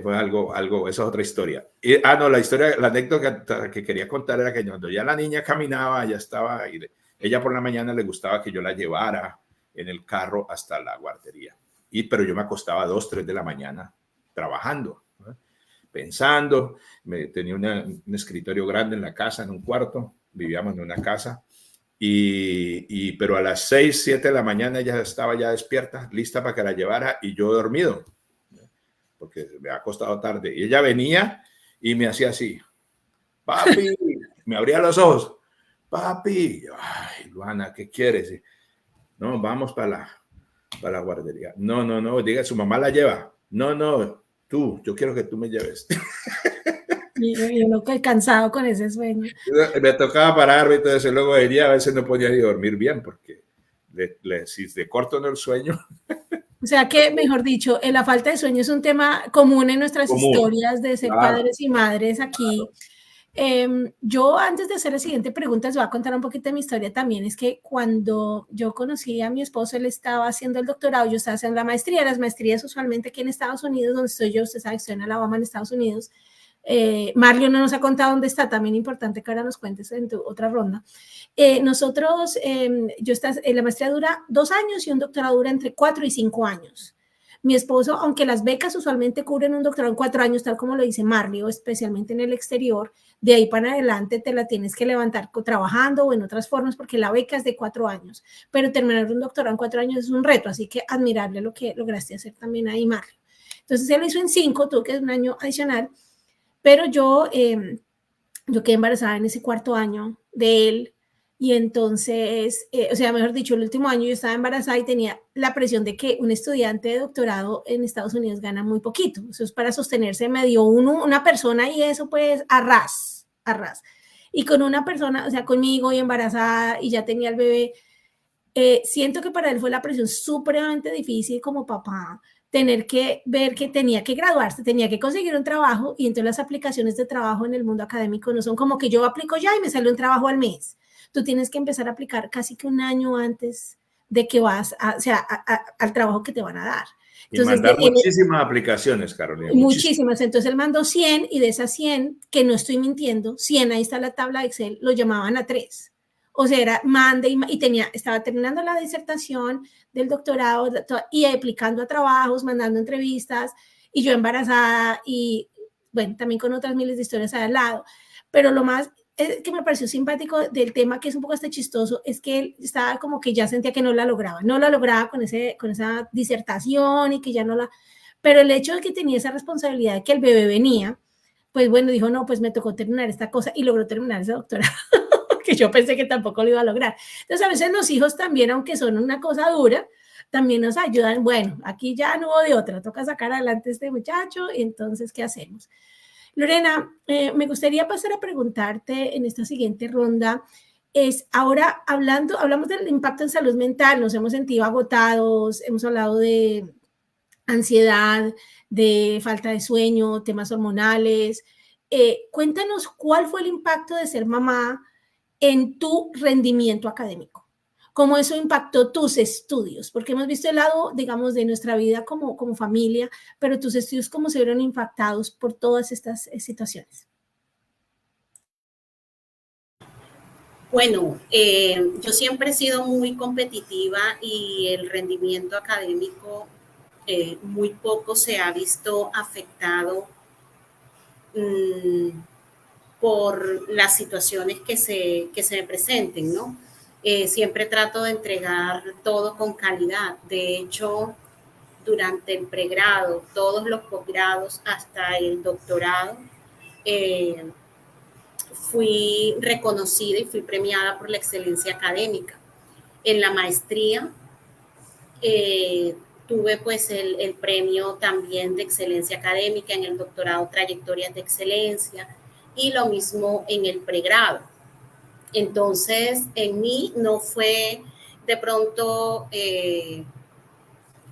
D: Fue algo, esa es otra historia. La anécdota que quería contar era que cuando ya la niña caminaba, ya estaba, ella por la mañana le gustaba que yo la llevara en el carro hasta la guardería. Pero yo me acostaba a 2, 3 de la mañana trabajando, ¿no? Pensando. Tenía un escritorio grande en la casa, en un cuarto, vivíamos en una casa. Pero a las 6, 7 de la mañana ella estaba ya despierta, lista para que la llevara y yo dormido, porque me ha costado tarde. Y ella venía y me hacía así, papi, me abría los ojos, papi, ay, Luana, ¿qué quieres? No, vamos para la guardería. No, diga, su mamá la lleva. No, yo quiero que tú me lleves.
A: Yo no estoy cansado con ese sueño.
D: Me tocaba pararme y todo eso. Luego de día a veces no podía ni dormir bien porque si de corto no el sueño.
A: O sea que, mejor dicho, la falta de sueño es un tema común en nuestras historias de ser padres y madres aquí. Yo, antes de hacer la siguiente pregunta, les voy a contar un poquito de mi historia también. Es que cuando yo conocí a mi esposo, él estaba haciendo el doctorado, yo estaba haciendo la maestría. Las maestrías usualmente aquí en Estados Unidos, donde estoy yo, usted sabe, estoy en Alabama, en Estados Unidos. Marlio no nos ha contado dónde está, también importante que ahora nos cuentes en tu otra ronda. Nosotros, la maestría dura 2 años y un doctorado dura entre 4 y 5 años. Mi esposo, aunque las becas usualmente cubren un doctorado en 4 años, tal como lo dice Marlio, especialmente en el exterior, de ahí para adelante te la tienes que levantar trabajando o en otras formas, porque la beca es de 4 años, pero terminar un doctorado en 4 años es un reto, así que admirable lo que lograste hacer también ahí, Marlio. Entonces él lo hizo en 5, tuvo que hacer un año adicional, pero yo quedé embarazada en ese 4.º año de él. Y entonces, o sea, mejor dicho, el último año yo estaba embarazada y tenía la presión de que un estudiante de doctorado en Estados Unidos gana muy poquito. Eso es para sostenerse medio una persona, y eso pues a ras. Y con una persona, o sea, conmigo y embarazada y ya tenía el bebé, siento que para él fue la presión supremamente difícil como papá, tener que ver que tenía que graduarse, tenía que conseguir un trabajo, y entonces las aplicaciones de trabajo en el mundo académico no son como que yo aplico ya y me sale un trabajo al mes. Tú tienes que empezar a aplicar casi que un año antes de que vas al trabajo que te van a dar.
D: Entonces, y mandar muchísimas aplicaciones, Carolina.
A: Muchísimas. Entonces él mandó 100, y de esas 100, que no estoy mintiendo, 100, ahí está la tabla de Excel, lo llamaban a 3. O sea, era mande y estaba terminando la disertación del doctorado y aplicando a trabajos, mandando entrevistas, y yo embarazada, y bueno, también con otras miles de historias al lado. Pero lo más que me pareció simpático del tema, que es un poco hasta chistoso, es que él estaba como que ya sentía que no la lograba con esa disertación, y que ya no la... Pero el hecho de que tenía esa responsabilidad de que el bebé venía, pues bueno, dijo, no, pues me tocó terminar esta cosa, y logró terminar ese doctorado. Que yo pensé que tampoco lo iba a lograr. Entonces, a veces los hijos también, aunque son una cosa dura, también nos ayudan. Bueno, aquí ya no hubo de otra, toca sacar adelante a este muchacho, y entonces, ¿qué hacemos? Lorena, me gustaría pasar a preguntarte en esta siguiente ronda, ahora hablamos del impacto en salud mental, nos hemos sentido agotados, hemos hablado de ansiedad, de falta de sueño, temas hormonales. Cuéntanos cuál fue el impacto de ser mamá en tu rendimiento académico, cómo eso impactó tus estudios, porque hemos visto el lado, digamos, de nuestra vida como familia, pero tus estudios, cómo se vieron impactados por todas estas situaciones.
B: Bueno, yo siempre he sido muy competitiva, y el rendimiento académico muy poco se ha visto afectado por las situaciones que se me presenten, ¿no? Siempre trato de entregar todo con calidad. De hecho, durante el pregrado, todos los posgrados, hasta el doctorado, fui reconocida y fui premiada por la excelencia académica. En la maestría tuve pues el premio también de excelencia académica, en el doctorado trayectorias de excelencia, y lo mismo en el pregrado. Entonces, en mí no fue de pronto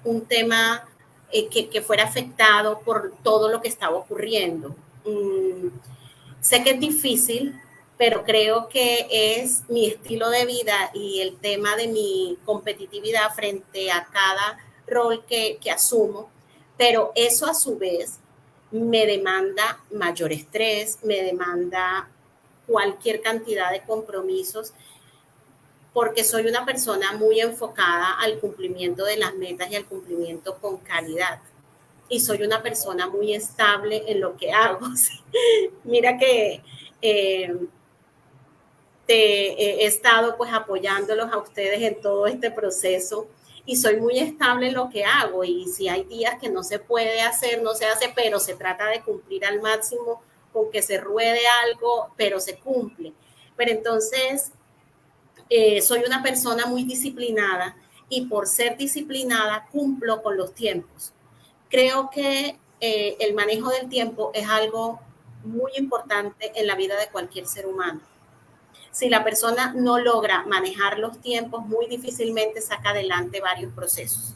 B: un tema que fuera afectado por todo lo que estaba ocurriendo. Sé que es difícil, pero creo que es mi estilo de vida y el tema de mi competitividad frente a cada rol que asumo, pero eso a su vez me demanda mayor estrés, me demanda cualquier cantidad de compromisos, porque soy una persona muy enfocada al cumplimiento de las metas y al cumplimiento con calidad. Y soy una persona muy estable en lo que hago. Mira que he estado pues apoyándolos a ustedes en todo este proceso, y soy muy estable en lo que hago, y si hay días que no se puede hacer, no se hace, pero se trata de cumplir al máximo con que se ruede algo, pero se cumple. Pero entonces soy una persona muy disciplinada, y por ser disciplinada cumplo con los tiempos. Creo que el manejo del tiempo es algo muy importante en la vida de cualquier ser humano. Si la persona no logra manejar los tiempos, muy difícilmente saca adelante varios procesos,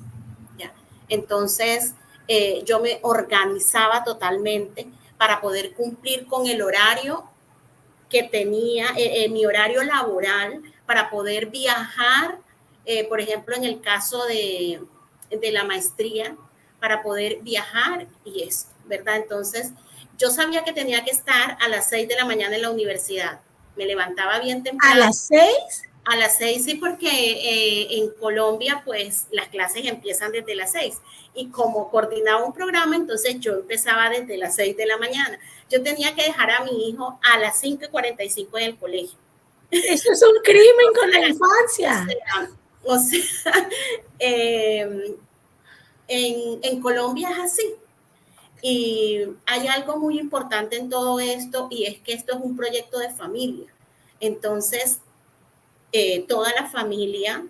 B: ¿ya? Entonces, yo me organizaba totalmente para poder cumplir con el horario que tenía, mi horario laboral, para poder viajar, por ejemplo, en el caso de la maestría, para poder viajar y eso, ¿verdad? Entonces, yo sabía que tenía que estar a las 6 de la mañana en la universidad. Me levantaba bien temprano.
A: ¿A las 6?
B: A las 6, sí, porque en Colombia, pues, las clases empiezan desde las 6. Y como coordinaba un programa, entonces yo empezaba desde las 6 de la mañana. Yo tenía que dejar a mi hijo a las 5:45 en el colegio.
A: Eso es un crimen con la infancia.
B: O sea, en Colombia es así. Y hay algo muy importante en todo esto, y es que esto es un proyecto de familia. Entonces, toda la familia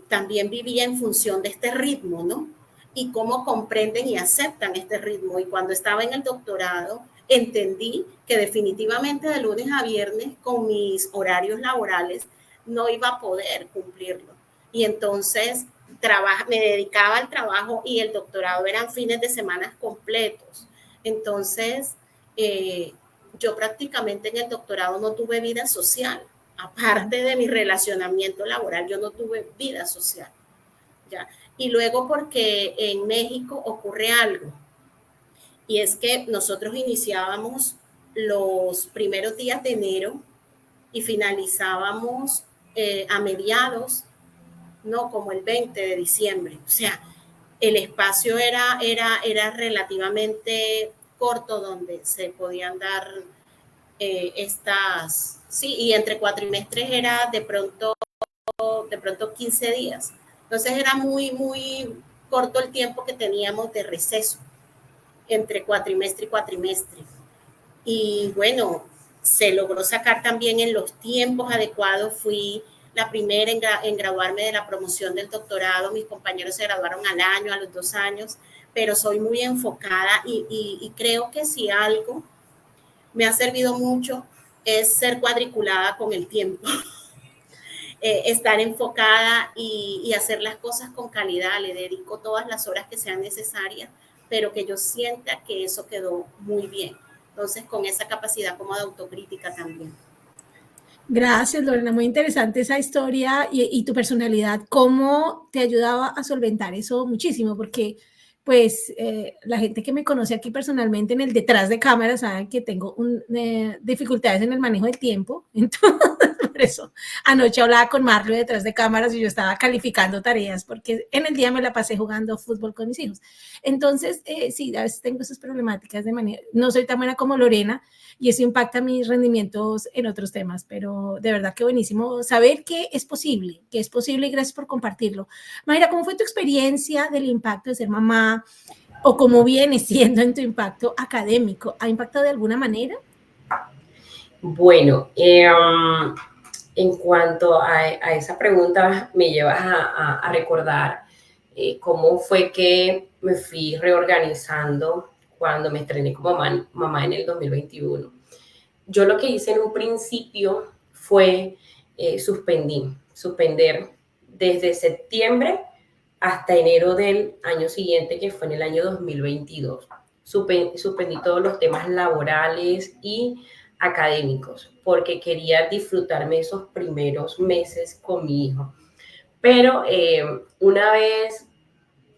B: también vivía en función de este ritmo, ¿no? Y cómo comprenden y aceptan este ritmo. Y cuando estaba en el doctorado, entendí que definitivamente de lunes a viernes, con mis horarios laborales, no iba a poder cumplirlo. Y entonces me dedicaba al trabajo, y el doctorado eran fines de semana completos. Entonces, yo prácticamente en el doctorado no tuve vida social. Aparte de mi relacionamiento laboral, yo no tuve vida social, ¿ya? Y luego, porque en México ocurre algo, y es que nosotros iniciábamos los primeros días de enero y finalizábamos a mediados, ¿no? Como el 20 de diciembre. O sea, el espacio era relativamente corto donde se podían dar sí, y entre cuatrimestres era de pronto 15 días. Entonces era muy corto el tiempo que teníamos de receso entre cuatrimestre y cuatrimestre. Y bueno, se logró sacar también en los tiempos adecuados. Fui la primera en graduarme de la promoción del doctorado. Mis compañeros se graduaron al año, a los 2 años, pero soy muy enfocada, y creo que si algo me ha servido mucho es ser cuadriculada con el tiempo. Estar enfocada y hacer las cosas con calidad. Le dedico todas las horas que sean necesarias, pero que yo sienta que eso quedó muy bien. Entonces, con esa capacidad como de autocrítica también.
A: Gracias, Lorena. Muy interesante esa historia y tu personalidad. ¿Cómo te ayudaba a solventar eso? Muchísimo, porque pues la gente que me conoce aquí personalmente en el detrás de cámara sabe que tengo dificultades en el manejo del tiempo. Entonces, por eso anoche hablaba con Marlo detrás de cámaras y yo estaba calificando tareas porque en el día me la pasé jugando fútbol con mis hijos. Entonces, sí, a veces tengo esas problemáticas de manera, no soy tan buena como Lorena, y eso impacta mis rendimientos en otros temas, pero de verdad que buenísimo saber que es posible y gracias por compartirlo. Mayra, ¿cómo fue tu experiencia del impacto de ser mamá o cómo viene siendo en tu impacto académico? ¿Ha impactado de alguna manera?
C: Bueno, en cuanto a esa pregunta, me llevas a recordar cómo fue que me fui reorganizando cuando me estrené como mamá en el 2021. Yo lo que hice en un principio fue suspender desde septiembre hasta enero del año siguiente, que fue en el año 2022. Suspendí todos los temas laborales y académicos porque quería disfrutarme esos primeros meses con mi hijo. Pero una vez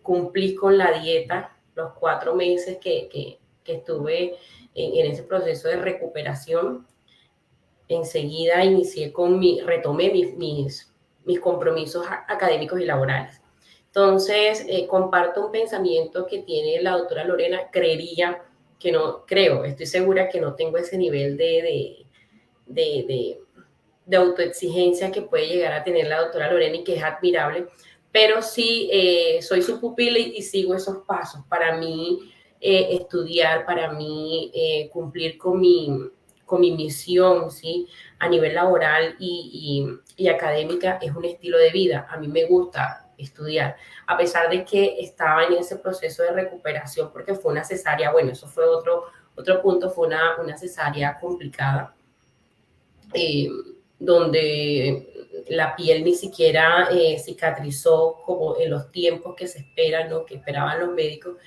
C: cumplí con la dieta, los 4 meses que estuve en ese proceso de recuperación, enseguida retomé mis compromisos académicos y laborales. Entonces, comparto un pensamiento que tiene la doctora Lorena. Estoy segura que no tengo ese nivel de autoexigencia que puede llegar a tener la doctora Lorena y que es admirable, pero sí soy su pupila y sigo esos pasos. Para mí, estudiar, para mí, cumplir con mi misión, ¿sí? A nivel laboral y académica es un estilo de vida. A mí me gusta estudiar, a pesar de que estaba en ese proceso de recuperación porque fue una cesárea. Bueno, eso fue otro punto, fue una cesárea complicada, donde la piel ni siquiera cicatrizó como en los tiempos que se esperan, ¿no? Que esperaban los médicos.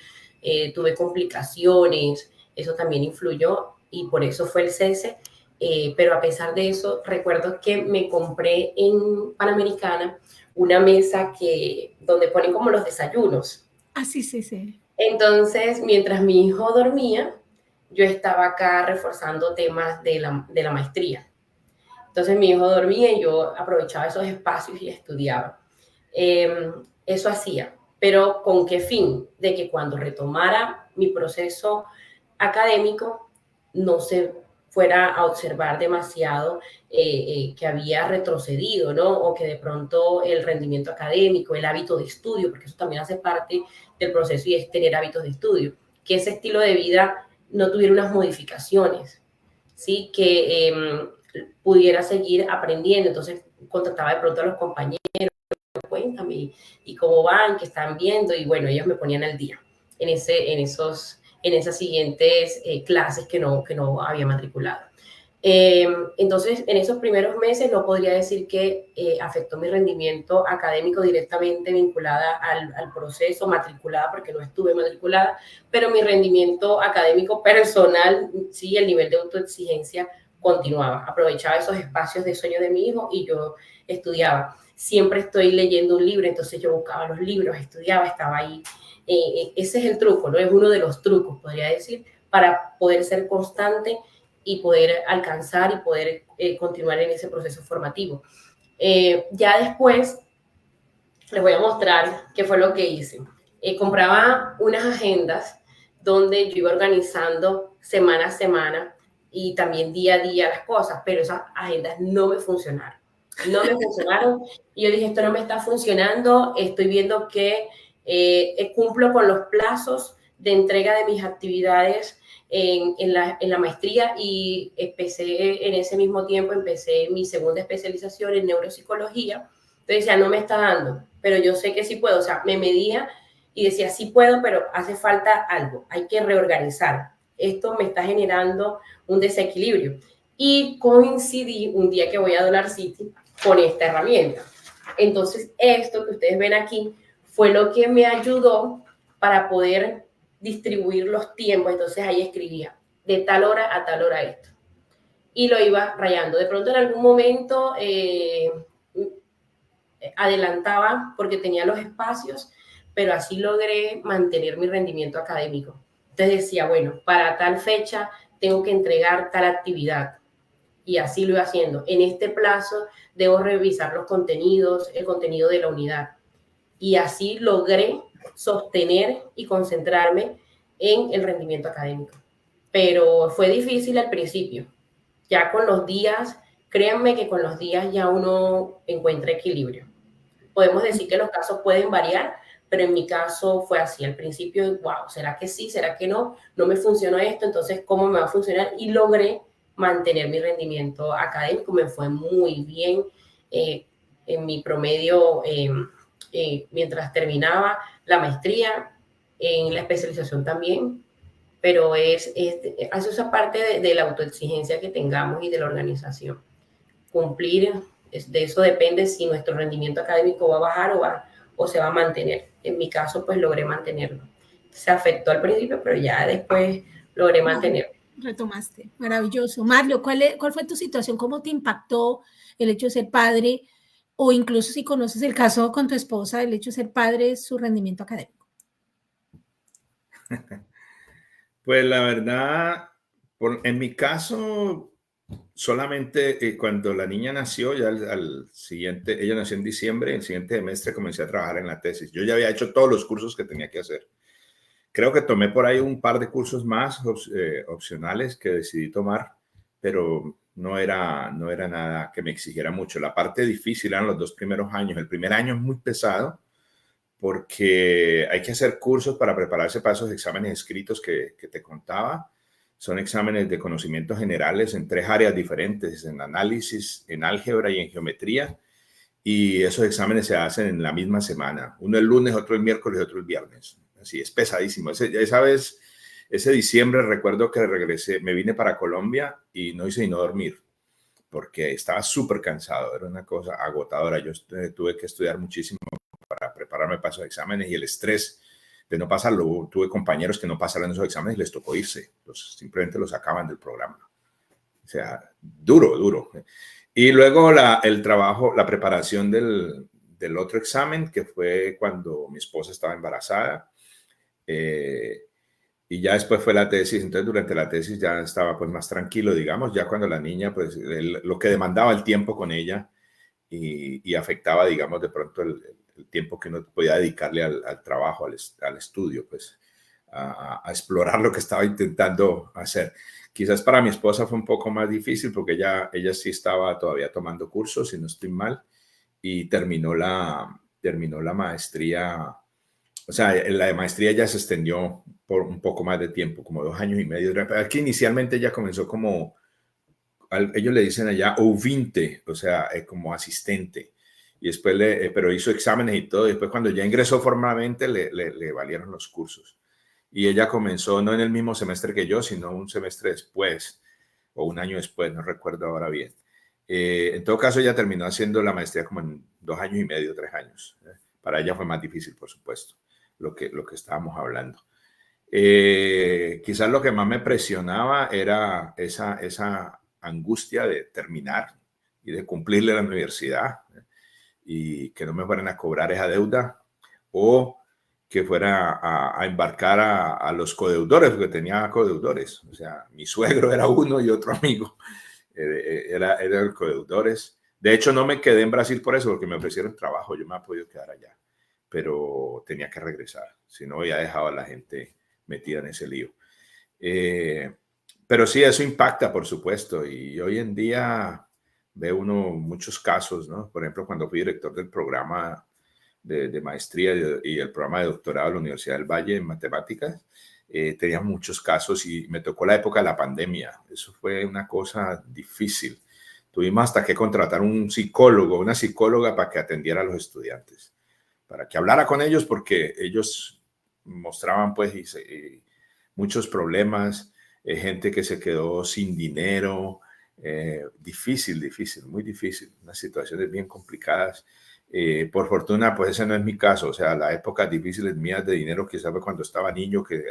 C: Tuve complicaciones, eso también influyó y por eso fue el cese. Pero a pesar de eso, recuerdo que me compré en Panamericana una mesa donde ponen como los desayunos.
A: Ah, sí, sí, sí.
C: Entonces, mientras mi hijo dormía, yo estaba acá reforzando temas de la maestría. Entonces mi hijo dormía y yo aprovechaba esos espacios y estudiaba. Eso hacía, pero ¿con qué fin? De que cuando retomara mi proceso académico no se fuera a observar demasiado que había retrocedido, ¿no? O que de pronto el rendimiento académico, el hábito de estudio, porque eso también hace parte del proceso y es tener hábitos de estudio, que ese estilo de vida no tuviera unas modificaciones, ¿sí? Que pudiera seguir aprendiendo. Entonces contactaba de pronto a los compañeros, cuéntame, y cómo van, qué están viendo, y bueno, ellos me ponían al día en esas siguientes clases que no había matriculado. Entonces, en esos primeros meses no podría decir que afectó mi rendimiento académico directamente vinculada al proceso, matriculada, porque no estuve matriculada, pero mi rendimiento académico personal, sí, el nivel de autoexigencia continuaba. Aprovechaba esos espacios de sueño de mi hijo y yo estudiaba. Siempre estoy leyendo un libro, entonces yo buscaba los libros, estudiaba, estaba ahí. Ese es el truco, ¿no? Es uno de los trucos, podría decir, para poder ser constante y poder alcanzar y poder continuar en ese proceso formativo. Ya después les voy a mostrar qué fue lo que hice. Compraba unas agendas donde yo iba organizando semana a semana y también día a día las cosas, pero esas agendas no me funcionaron. No me funcionaron y yo dije, esto no me está funcionando, estoy viendo que cumplo con los plazos de entrega de mis actividades en la maestría y empecé en ese mismo tiempo, empecé mi segunda especialización en neuropsicología. Entonces ya no me está dando, pero yo sé que sí puedo, o sea, me medía y decía, sí puedo, pero hace falta algo, hay que reorganizar. Esto me está generando un desequilibrio. Y coincidí un día que voy a Dollar City con esta herramienta. Entonces, esto que ustedes ven aquí fue lo que me ayudó para poder distribuir los tiempos. Entonces ahí escribía de tal hora a tal hora esto. Y lo iba rayando. De pronto en algún momento adelantaba porque tenía los espacios, pero así logré mantener mi rendimiento académico. Entonces decía, bueno, para tal fecha tengo que entregar tal actividad. Y así lo iba haciendo. En este plazo debo revisar los contenidos, el contenido de la unidad. Y así logré sostener y concentrarme en el rendimiento académico. Pero fue difícil al principio. Ya con los días, créanme que con los días ya uno encuentra equilibrio. Podemos decir que los casos pueden variar, pero en mi caso fue así. Al principio, wow, ¿será que sí? ¿Será que no? No me funcionó esto, entonces, ¿cómo me va a funcionar? Y logré mantener mi rendimiento académico. Me fue muy bien en mi promedio mientras terminaba la maestría, en la especialización también, pero hace esa parte de la autoexigencia que tengamos y de la organización. Cumplir, de eso depende si nuestro rendimiento académico va a bajar o se va a mantener. En mi caso, pues logré mantenerlo. Se afectó al principio, pero ya después logré mantenerlo.
A: Retomaste, maravilloso. Mario, ¿cuál fue tu situación? ¿Cómo te impactó el hecho de ser padre? O incluso si conoces el caso con tu esposa, el hecho de ser padre, su rendimiento académico.
D: Pues la verdad, en mi caso, solamente cuando la niña nació, ya al siguiente, ella nació en diciembre, el siguiente semestre comencé a trabajar en la tesis. Yo ya había hecho todos los cursos que tenía que hacer. Creo que tomé por ahí un par de cursos más opcionales que decidí tomar, pero no era nada que me exigiera mucho. La parte difícil eran los 2 primeros años. El primer año es muy pesado porque hay que hacer cursos para prepararse para esos exámenes escritos que te contaba. Son exámenes de conocimientos generales en 3 áreas diferentes, en análisis, en álgebra y en geometría. Y esos exámenes se hacen en la misma semana. Uno el lunes, otro el miércoles y otro el viernes. Así, es pesadísimo. Esa vez, ese diciembre, recuerdo que regresé, me vine para Colombia y no hice sino dormir, porque estaba súper cansado, era una cosa agotadora. Yo tuve que estudiar muchísimo para prepararme para esos exámenes y el estrés de no pasarlo. Tuve compañeros que no pasaron esos exámenes y les tocó irse, simplemente los sacaban del programa. O sea, duro. Y luego el trabajo, la preparación del otro examen, que fue cuando mi esposa estaba embarazada. Y ya después fue la tesis. Entonces, durante la tesis ya estaba pues más tranquilo, digamos, ya cuando la niña, pues lo que demandaba el tiempo con ella y afectaba, digamos, de pronto el tiempo que uno podía dedicarle al trabajo, al estudio, pues a explorar lo que estaba intentando hacer. Quizás para mi esposa fue un poco más difícil porque ella sí estaba todavía tomando cursos, si no estoy mal, y terminó la maestría. O sea, la de maestría ya se extendió por un poco más de tiempo, como 2 años y medio. Aquí inicialmente ella comenzó como, ellos le dicen allá, ouvinte, o sea, como asistente. Y después, pero hizo exámenes y todo. Y después cuando ya ingresó formalmente, le valieron los cursos. Y ella comenzó no en el mismo semestre que yo, sino un semestre después, o un año después, no recuerdo ahora bien. En todo caso, ella terminó haciendo la maestría como en 2 años y medio, 3 años. Para ella fue más difícil, por supuesto, lo que estábamos hablando. Quizás lo que más me presionaba era esa angustia de terminar y de cumplirle a la universidad y que no me fueran a cobrar esa deuda o que fuera a embarcar a los codeudores, porque tenía codeudores. O sea, mi suegro era uno y otro amigo eran codeudores. De hecho, no me quedé en Brasil por eso, porque me ofrecieron trabajo. Yo me había podido quedar allá, pero tenía que regresar. Si no, había dejado a la gente metida en ese lío. Pero sí, eso impacta, por supuesto. Y hoy en día ve uno muchos casos, ¿no? Por ejemplo, cuando fui director del programa de maestría y el programa de doctorado de la Universidad del Valle en matemáticas, tenía muchos casos y me tocó la época de la pandemia. Eso fue una cosa difícil. Tuvimos hasta que contratar un psicólogo, una psicóloga para que atendiera a los estudiantes, para que hablara con ellos, porque ellos mostraban pues muchos problemas, gente que se quedó sin dinero, difícil, muy difícil, unas situaciones bien complicadas. Por fortuna, pues ese no es mi caso. O sea, las épocas difíciles mías de dinero quizás fue cuando estaba niño, que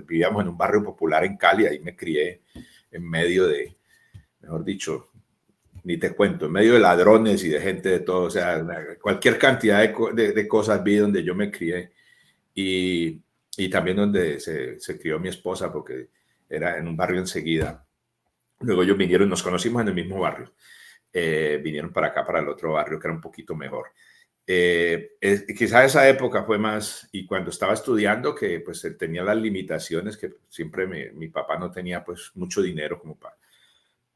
D: vivíamos en un barrio popular en Cali. Ahí me crié en medio de, mejor dicho, ni te cuento, en medio de ladrones y de gente de todo. O sea, cualquier cantidad de cosas vi donde yo me crié. Y también donde se crió mi esposa, porque era en un barrio enseguida. Luego ellos vinieron, nos conocimos en el mismo barrio. Vinieron para acá, para el otro barrio, que era un poquito mejor. Quizá esa época fue más, y cuando estaba estudiando, que pues tenía las limitaciones, que siempre mi papá no tenía pues mucho dinero como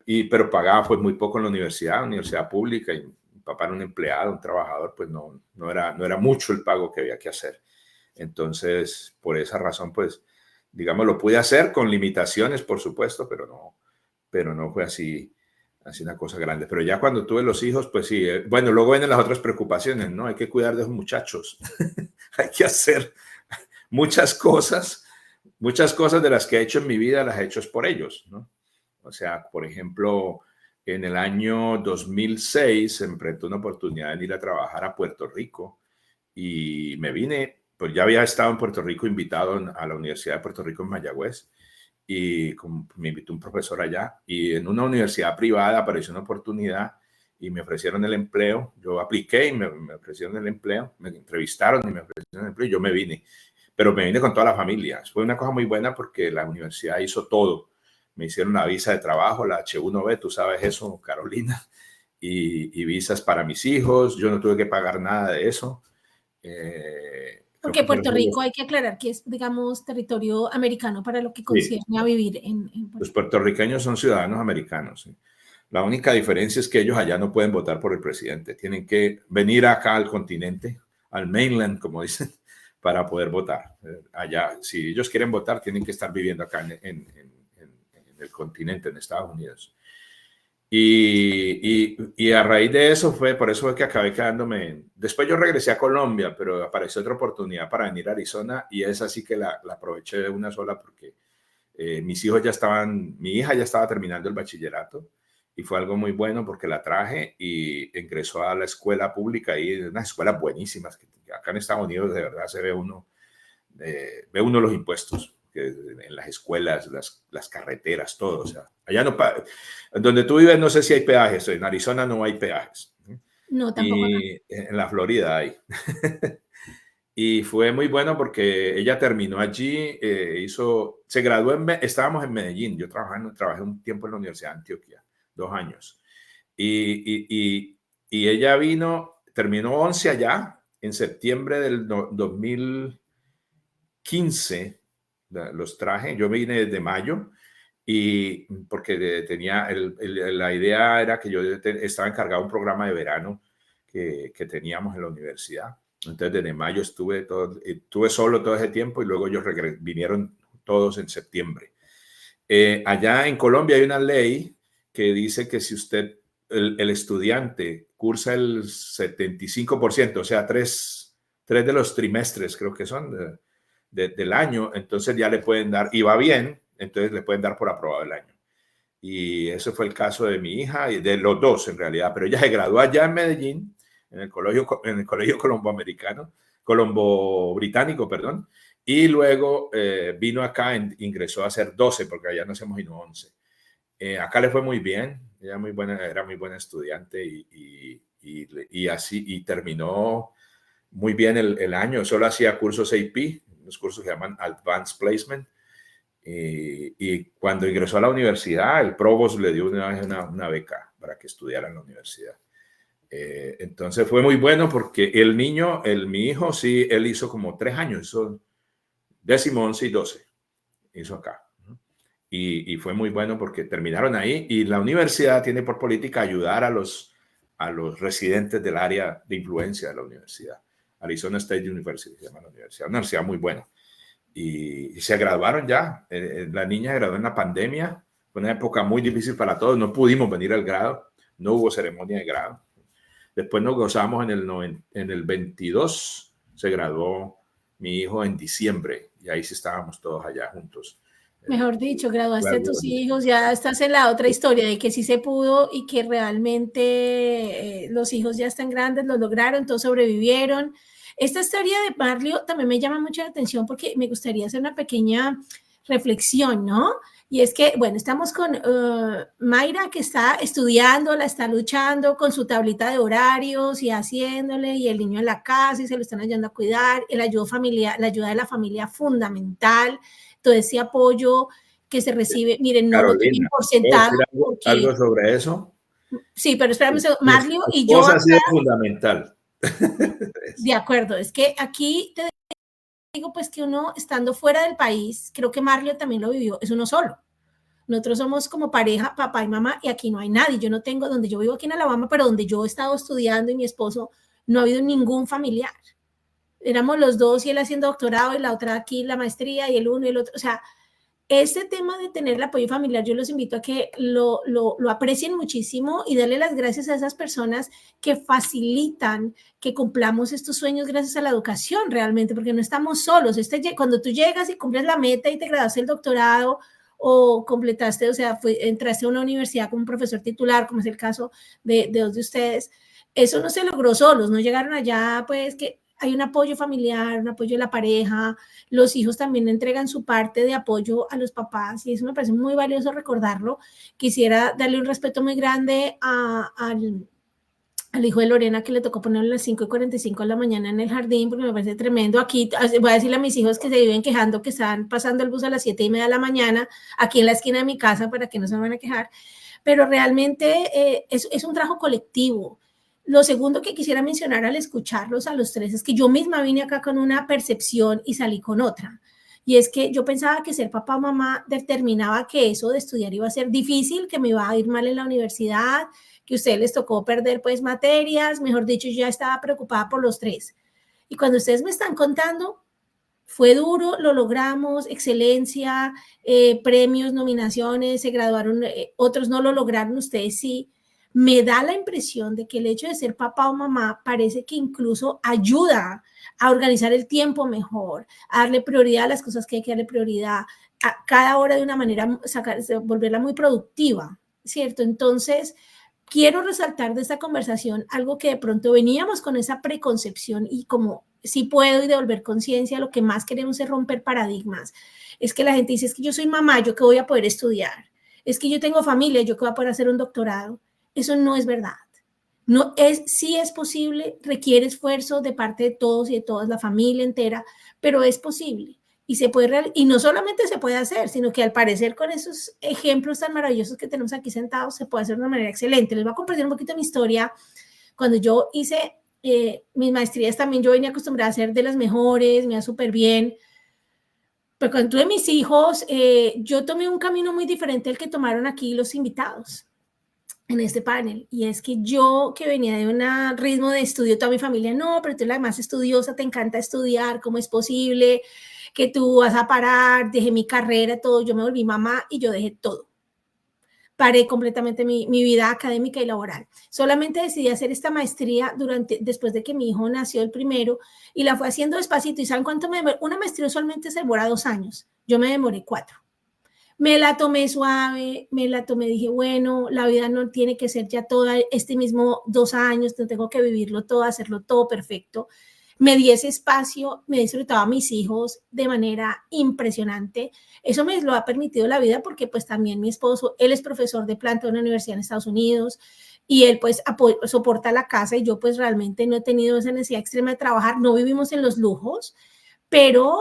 D: pero pagaba pues muy poco en la universidad pública, y mi papá era un empleado, un trabajador, pues no era mucho el pago que había que hacer. Entonces, por esa razón, pues, digamos, lo pude hacer con limitaciones, por supuesto, pero no fue así una cosa grande. Pero ya cuando tuve los hijos, pues sí, bueno, luego vienen las otras preocupaciones, ¿no? Hay que cuidar de esos muchachos. Hay que hacer muchas cosas de las que he hecho en mi vida, las he hecho por ellos, ¿no? O sea, por ejemplo, en el año 2006 se me presentó una oportunidad de ir a trabajar a Puerto Rico y me vine, pues ya había estado en Puerto Rico invitado a la Universidad de Puerto Rico en Mayagüez, y me invitó un profesor allá, y en una universidad privada apareció una oportunidad y me ofrecieron el empleo. Yo apliqué y me ofrecieron el empleo, me entrevistaron y me ofrecieron el empleo y yo me vine, pero me vine con toda la familia. Fue una cosa muy buena porque la universidad hizo todo. Me hicieron la visa de trabajo, la H1B, tú sabes eso, Carolina, y visas para mis hijos. Yo no tuve que pagar nada de eso.
A: Porque Puerto Rico, hay que aclarar que es, digamos, territorio americano para lo que concierne a vivir en Puerto Rico.
D: Los puertorriqueños son ciudadanos americanos, ¿sí? La única diferencia es que ellos allá no pueden votar por el presidente. Tienen que venir acá al continente, al mainland, como dicen, para poder votar. Allá, si ellos quieren votar, tienen que estar viviendo acá en el continente, en Estados Unidos. Y a raíz de eso por eso fue que acabé quedándome. Después yo regresé a Colombia, pero apareció otra oportunidad para venir a Arizona, y esa sí que la aproveché de una sola, porque mi hija ya estaba terminando el bachillerato y fue algo muy bueno porque la traje y ingresó a la escuela pública y unas escuelas buenísimas que acá en Estados Unidos de verdad se ve uno los impuestos que en las escuelas, las carreteras, todo. O sea, allá no, donde tú vives no sé si hay peajes, en Arizona no hay peajes.
A: No, tampoco.
D: Y en la Florida hay. Y fue muy bueno porque ella terminó allí, se graduó, estábamos en Medellín, yo trabajé un tiempo en la Universidad de Antioquia, 2 años. Y ella terminó 11 allá, en septiembre del 2015, los traje, yo vine desde mayo, y porque tenía, la idea era que yo estaba encargado de un programa de verano que teníamos en la universidad. Entonces, desde mayo estuve solo todo ese tiempo y luego ellos vinieron todos en septiembre. Allá en Colombia hay una ley que dice que si el estudiante cursa el 75%, o sea, tres de los trimestres, creo que son del año, entonces ya le pueden dar, y va bien, entonces le pueden dar por aprobado el año. Y ese fue el caso de mi hija y de los dos en realidad, pero ella se graduó allá en Medellín, en el colegio Colombo Británico, perdón, y luego vino acá, ingresó a hacer 12, porque allá no hacemos sino 11. Acá le fue muy bien, ella era muy buena estudiante y así, y terminó muy bien el año. Solo hacía cursos AP, unos cursos que se llaman Advanced Placement, y cuando ingresó a la universidad, el provost le dio una beca para que estudiara en la universidad. Entonces fue muy bueno porque mi hijo, sí, él hizo como 3 años, hizo 10º, 11 y 12, hizo acá. Y fue muy bueno porque terminaron ahí y la universidad tiene por política ayudar a los residentes del área de influencia de la universidad. Arizona State University se llama la universidad, una universidad muy buena. Y se graduaron ya. La niña graduó en la pandemia, fue una época muy difícil para todos, no pudimos venir al grado, no hubo ceremonia de grado. Después nos gozamos en el 22, se graduó mi hijo en diciembre y ahí sí estábamos todos allá juntos.
A: Mejor dicho, graduaste a tus hijos, ya estás en la otra historia de que sí se pudo y que realmente los hijos ya están grandes, lo lograron, todos sobrevivieron. Esta historia de Marlio también me llama mucho la atención porque me gustaría hacer una pequeña reflexión, ¿no? Y es que, bueno, estamos con Mayra, que está estudiando, la está luchando con su tablita de horarios y haciéndole, y el niño en la casa y se lo están ayudando a cuidar, la ayuda de la familia fundamental, todo ese apoyo que se recibe. Miren, no
D: Carolina,
A: lo tienen por sentado.
D: ¿Algo sobre eso?
A: Sí, pero espérame, Marlio y
D: yo.
A: Ha
D: sido fundamental.
A: De acuerdo, es que aquí te digo pues que uno estando fuera del país, creo que Marlio también lo vivió, es uno solo. Nosotros somos como pareja, papá y mamá, y aquí no hay nadie. Yo no tengo, donde yo vivo aquí en Alabama, pero donde yo he estado estudiando y mi esposo, no ha habido ningún familiar. Éramos los dos y él haciendo doctorado y la otra aquí la maestría y el uno y el otro. O sea, este tema de tener el apoyo familiar, yo los invito a que lo aprecien muchísimo y darle las gracias a esas personas que facilitan que cumplamos estos sueños gracias a la educación realmente, porque no estamos solos. Cuando tú llegas y cumples la meta y te graduaste el doctorado o completaste, o sea, entraste a una universidad como un profesor titular, como es el caso de dos de ustedes, eso no se logró solos, no llegaron allá, pues que hay un apoyo familiar, un apoyo de la pareja, los hijos también entregan su parte de apoyo a los papás y eso me parece muy valioso recordarlo. Quisiera darle un respeto muy grande al hijo de Lorena, que le tocó ponerlo a las 5:45 de la mañana en el jardín, porque me parece tremendo. Aquí voy a decirle a mis hijos que se viven quejando que están pasando el bus a las 7:30 de la mañana, aquí en la esquina de mi casa, para que no se van a quejar. Pero realmente es un trabajo colectivo. Lo segundo que quisiera mencionar al escucharlos a los tres es que yo misma vine acá con una percepción y salí con otra. Y es que yo pensaba que ser papá o mamá determinaba que eso de estudiar iba a ser difícil, que me iba a ir mal en la universidad, que a ustedes les tocó perder pues materias, mejor dicho, yo ya estaba preocupada por los tres. Y cuando ustedes me están contando, fue duro, lo logramos, excelencia, premios, nominaciones, se graduaron, otros no lo lograron, ustedes sí. Me da la impresión de que el hecho de ser papá o mamá parece que incluso ayuda a organizar el tiempo mejor, a darle prioridad a las cosas que hay que darle prioridad, a cada hora de una manera volverla muy productiva. ¿cierto? Entonces, quiero resaltar de esta conversación algo que de pronto veníamos con esa preconcepción y como si puedo y devolver conciencia, lo que más queremos es romper paradigmas. Es que la gente dice, es que yo soy mamá, yo que voy a poder estudiar. Es que yo tengo familia, yo que voy a poder hacer un doctorado. Eso no es verdad. No es, sí es posible, requiere esfuerzo de parte de todos y de todas, la familia entera, pero es posible. Y se puede, y no solamente se puede hacer, sino que al parecer con esos ejemplos tan maravillosos que tenemos aquí sentados, se puede hacer de una manera excelente. Les voy a compartir un poquito mi historia. Cuando yo hice mis maestrías también, yo venía acostumbrada a ser de las mejores, me iba súper bien. Pero cuando tuve mis hijos, yo tomé un camino muy diferente al que tomaron aquí los invitados en este panel, y es que yo, que venía de un ritmo de estudio, toda mi familia, no, pero tú eres la más estudiosa, te encanta estudiar, ¿cómo es posible que tú vas a parar? Dejé mi carrera, todo, yo me volví mamá y yo dejé todo. Paré completamente mi vida académica y laboral. Solamente decidí hacer esta maestría después de que mi hijo nació el primero, y la fue haciendo despacito. ¿Y saben cuánto me demoré? Una maestría usualmente se demora 2 años. Yo me demoré 4. Me la tomé suave, dije, bueno, la vida no tiene que ser ya toda este mismo 2 años, no tengo que vivirlo todo, hacerlo todo perfecto. Me di ese espacio, me disfrutaba a mis hijos de manera impresionante. Eso me lo ha permitido la vida porque pues también mi esposo, él es profesor de planta de una universidad en Estados Unidos y él pues soporta la casa, y yo pues realmente no he tenido esa necesidad extrema de trabajar, no vivimos en los lujos, pero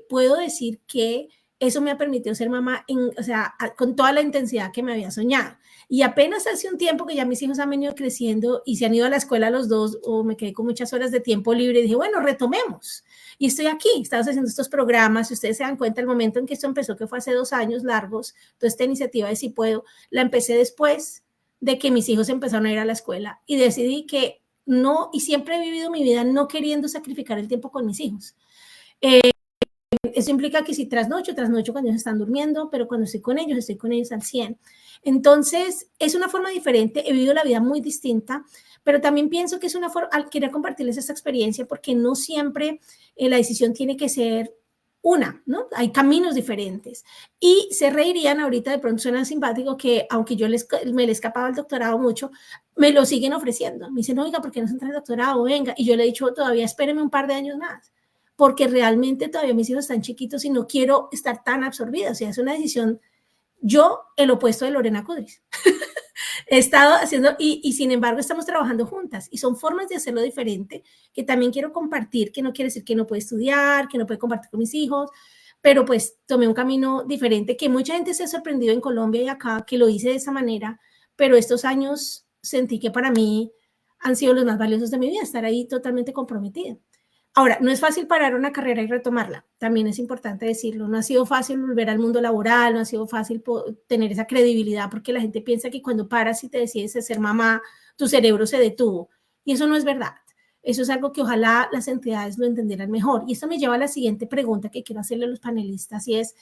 A: puedo decir que eso me ha permitido ser mamá, o sea, con toda la intensidad que me había soñado. Y apenas hace un tiempo que ya mis hijos han venido creciendo y se han ido a la escuela los dos, o me quedé con muchas horas de tiempo libre, y dije, bueno, retomemos. Y estoy aquí, estamos haciendo estos programas. Si ustedes se dan cuenta, el momento en que esto empezó, que fue hace 2 años largos, toda esta iniciativa de Si Puedo, la empecé después de que mis hijos empezaron a ir a la escuela, y decidí que no, y siempre he vivido mi vida no queriendo sacrificar el tiempo con mis hijos. Eso implica que si trasnocho cuando ellos están durmiendo, pero cuando estoy con ellos al 100. Entonces, es una forma diferente, he vivido la vida muy distinta, pero también pienso que es una forma, quería compartirles esta experiencia, porque no siempre la decisión tiene que ser una, ¿no? Hay caminos diferentes. Y se reirían ahorita, de pronto suena simpático que, aunque yo me le escapaba el doctorado mucho, me lo siguen ofreciendo. Me dicen, oiga, ¿por qué no se entra el doctorado? Venga. Y yo le he dicho, todavía espéreme un par de años más, porque realmente todavía mis hijos están chiquitos y no quiero estar tan absorbida. O sea, es una decisión, yo, el opuesto de Lorena Kudris. He estado haciendo, y sin embargo estamos trabajando juntas, y son formas de hacerlo diferente que también quiero compartir, que no quiere decir que no puede estudiar, que no puede compartir con mis hijos, pero pues tomé un camino diferente, que mucha gente se ha sorprendido en Colombia y acá, que lo hice de esa manera, pero estos años sentí que para mí han sido los más valiosos de mi vida, estar ahí totalmente comprometida. Ahora, no es fácil parar una carrera y retomarla, también es importante decirlo. No ha sido fácil volver al mundo laboral, no ha sido fácil tener esa credibilidad, porque la gente piensa que cuando paras y te decides a ser mamá, tu cerebro se detuvo, y eso no es verdad. Eso es algo que ojalá las entidades lo entendieran mejor. Y esto me lleva a la siguiente pregunta que quiero hacerle a los panelistas, y es,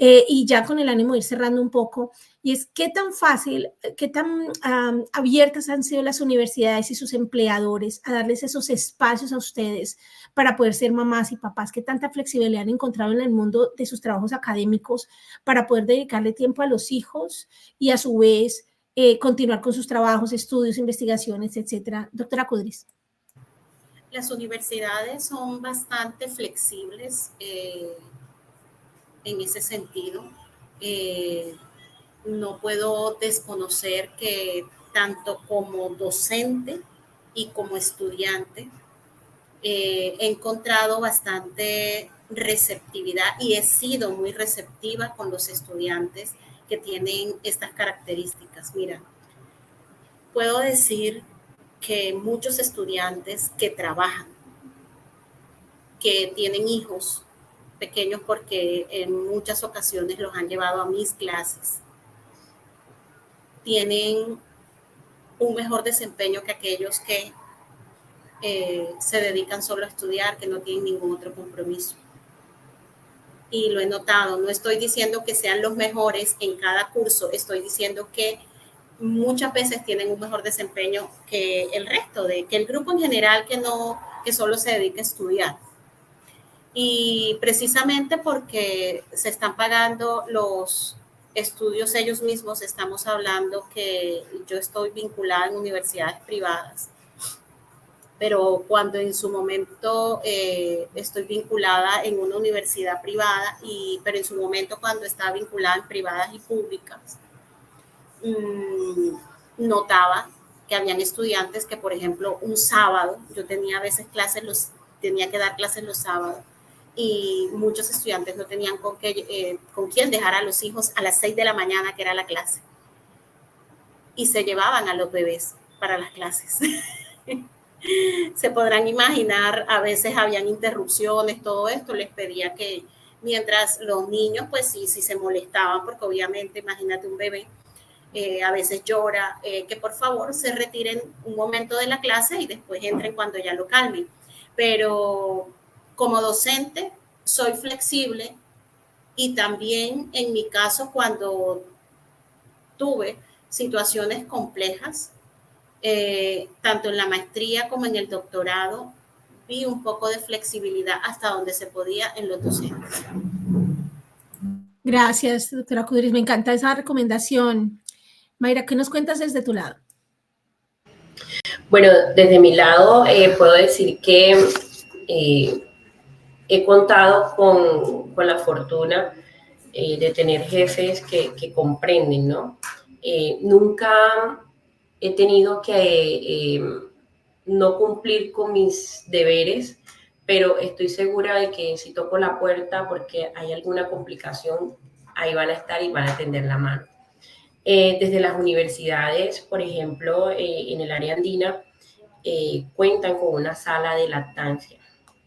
A: y ya con el ánimo de ir cerrando un poco, y es qué tan fácil, qué tan abiertas han sido las universidades y sus empleadores a darles esos espacios a ustedes para poder ser mamás y papás, qué tanta flexibilidad han encontrado en el mundo de sus trabajos académicos para poder dedicarle tiempo a los hijos y a su vez continuar con sus trabajos, estudios, investigaciones, etcétera. Doctora Kudris.
B: Las universidades son bastante flexibles en ese sentido. No puedo desconocer que tanto como docente y como estudiante he encontrado bastante receptividad, y he sido muy receptiva con los estudiantes que tienen estas características. Mira, puedo decir que muchos estudiantes que trabajan, que tienen hijos pequeños, porque en muchas ocasiones los han llevado a mis clases, tienen un mejor desempeño que aquellos que se dedican solo a estudiar, que no tienen ningún otro compromiso. Y lo he notado, no estoy diciendo que sean los mejores en cada curso, estoy diciendo que muchas veces tienen un mejor desempeño que el resto, que el grupo en general que solo se dedica a estudiar. Y precisamente porque se están pagando los estudios ellos mismos, estamos hablando que yo estoy vinculada en universidades privadas, pero cuando en su momento estoy vinculada en una universidad privada, pero en su momento cuando estaba vinculada en privadas y públicas, notaba que habían estudiantes que, por ejemplo, un sábado, yo tenía a veces tenía que dar clases los sábados, y muchos estudiantes no tenían con quién dejar a los hijos a las 6 de la mañana, que era la clase, y se llevaban a los bebés para las clases. Se podrán imaginar, a veces habían interrupciones, todo esto. Les pedía que mientras los niños, pues sí se molestaban, porque obviamente, imagínate un bebé, a veces llora, que por favor se retiren un momento de la clase y después entren cuando ya lo calmen. Pero como docente soy flexible, y también en mi caso, cuando tuve situaciones complejas, tanto en la maestría como en el doctorado, vi un poco de flexibilidad hasta donde se podía en los docentes.
A: Gracias, doctora Kudris. Me encanta esa recomendación. Mayra, ¿qué nos cuentas desde tu lado?
C: Bueno, desde mi lado puedo decir que he contado con la fortuna de tener jefes que comprenden, ¿no? Nunca he tenido que no cumplir con mis deberes, pero estoy segura de que si toco la puerta porque hay alguna complicación, ahí van a estar y van a tender la mano. Desde las universidades, por ejemplo, en el área andina, cuentan con una sala de lactancia.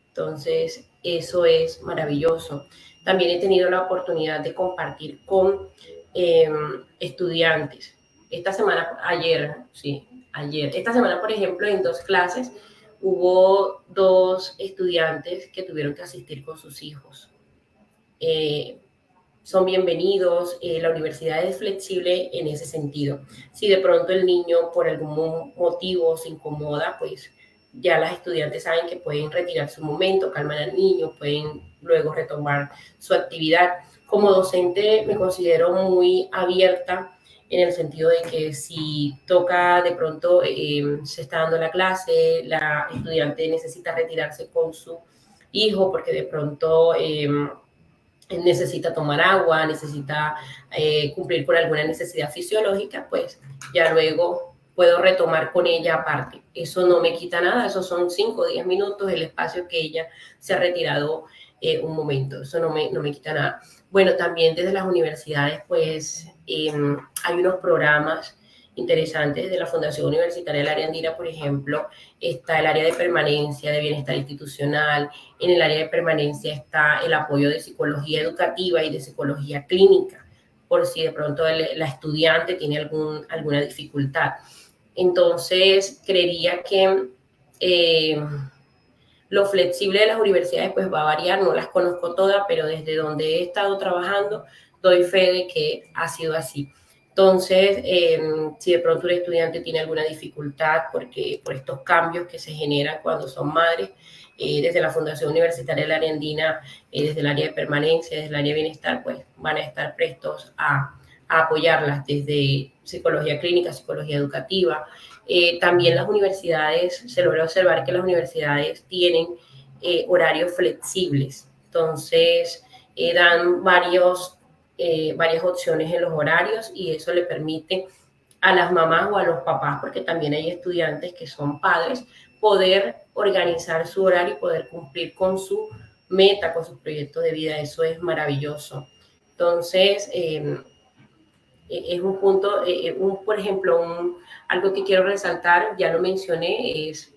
C: Entonces, eso es maravilloso. También he tenido la oportunidad de compartir con estudiantes. Esta semana, esta semana, por ejemplo, en 2 clases, hubo 2 estudiantes que tuvieron que asistir con sus hijos. Son bienvenidos, la universidad es flexible en ese sentido. Si de pronto el niño por algún motivo se incomoda, pues ya las estudiantes saben que pueden retirarse un momento, calmar al niño, pueden luego retomar su actividad. Como docente me considero muy abierta en el sentido de que si toca de pronto, se está dando la clase, la estudiante necesita retirarse con su hijo porque de pronto necesita tomar agua, necesita cumplir con alguna necesidad fisiológica, pues ya luego puedo retomar con ella aparte. Eso no me quita nada, esos son 5 o 10 minutos, el espacio que ella se ha retirado un momento, eso no me quita nada. Bueno, también desde las universidades, pues hay unos programas interesantes de la Fundación Universitaria del Área Andina, por ejemplo, está el área de permanencia, de bienestar institucional. En el área de permanencia está el apoyo de psicología educativa y de psicología clínica, por si de pronto la estudiante tiene alguna dificultad. Entonces, creería que lo flexible de las universidades pues va a variar, no las conozco todas, pero desde donde he estado trabajando doy fe de que ha sido así. Entonces, si de pronto un estudiante tiene alguna dificultad por estos cambios que se generan cuando son madres, desde la Fundación Universitaria de la Área Andina, desde el área de permanencia, desde el área de bienestar, pues van a estar prestos a apoyarlas desde psicología clínica, psicología educativa. También las universidades, se logra observar que las universidades tienen horarios flexibles, entonces dan varias opciones en los horarios y eso le permite a las mamás o a los papás, porque también hay estudiantes que son padres, poder organizar su horario y poder cumplir con su meta, con sus proyectos de vida. Eso es maravilloso. Entonces, es un punto, por ejemplo, algo que quiero resaltar, ya lo mencioné, es,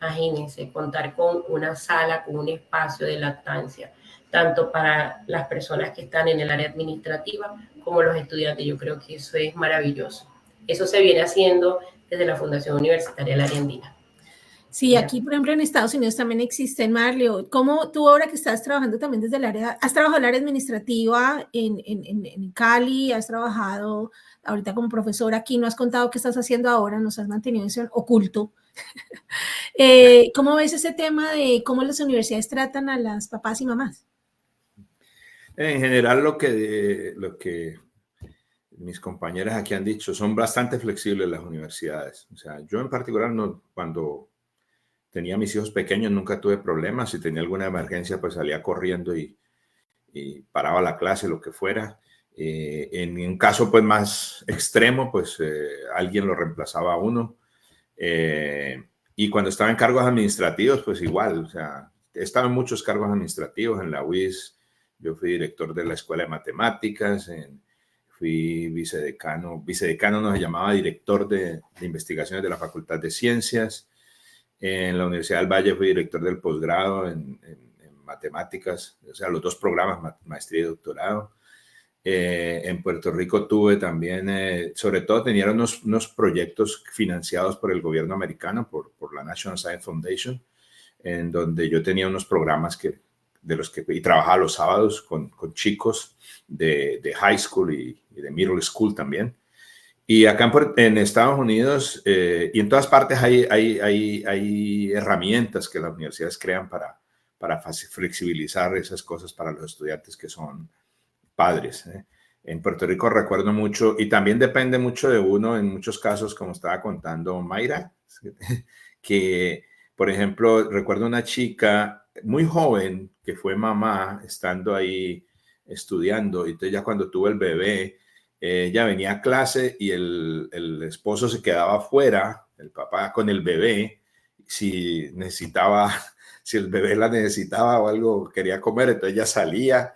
C: imagínense, contar con una sala, con un espacio de lactancia, tanto para las personas que están en el área administrativa como los estudiantes. Yo creo que eso es maravilloso. Eso se viene haciendo desde la Fundación Universitaria del Área Andina.
A: Sí, aquí, por ejemplo, en Estados Unidos también existen, Marlio. ¿Cómo tú ahora que estás trabajando también desde el área, has trabajado en el área administrativa en Cali, has trabajado ahorita como profesora aquí, no has contado qué estás haciendo ahora, nos has mantenido eso oculto? ¿Cómo ves ese tema de cómo las universidades tratan a las papás y mamás?
D: En general, lo que mis compañeras aquí han dicho, son bastante flexibles las universidades. O sea, yo en particular, no, cuando tenía mis hijos pequeños nunca tuve problemas. Si tenía alguna emergencia, pues salía corriendo y paraba la clase, lo que fuera. En un caso pues más extremo, pues alguien lo reemplazaba a uno. Y cuando estaba en cargos administrativos, pues igual, o sea, he estado en muchos cargos administrativos. En la UIS, yo fui director de la Escuela de Matemáticas, fui vicedecano no se llamaba, director de investigaciones de la Facultad de Ciencias. En la Universidad del Valle fui director del posgrado en matemáticas, o sea, los dos programas, maestría y doctorado. En Puerto Rico tuve también, sobre todo tenían unos proyectos financiados por el gobierno americano, por la National Science Foundation, en donde yo tenía unos programas y trabajaba los sábados con chicos de high school y de middle school también. Y acá en Estados Unidos y en todas partes hay herramientas que las universidades crean para flexibilizar esas cosas para los estudiantes que son padres. En Puerto Rico recuerdo mucho, y también depende mucho de uno, en muchos casos, como estaba contando Mayra, que, por ejemplo, recuerdo una chica muy joven que fue mamá estando ahí estudiando, y entonces ya cuando tuvo el bebé, ella venía a clase y el esposo se quedaba afuera, el papá con el bebé, si el bebé la necesitaba o algo, quería comer, entonces ella salía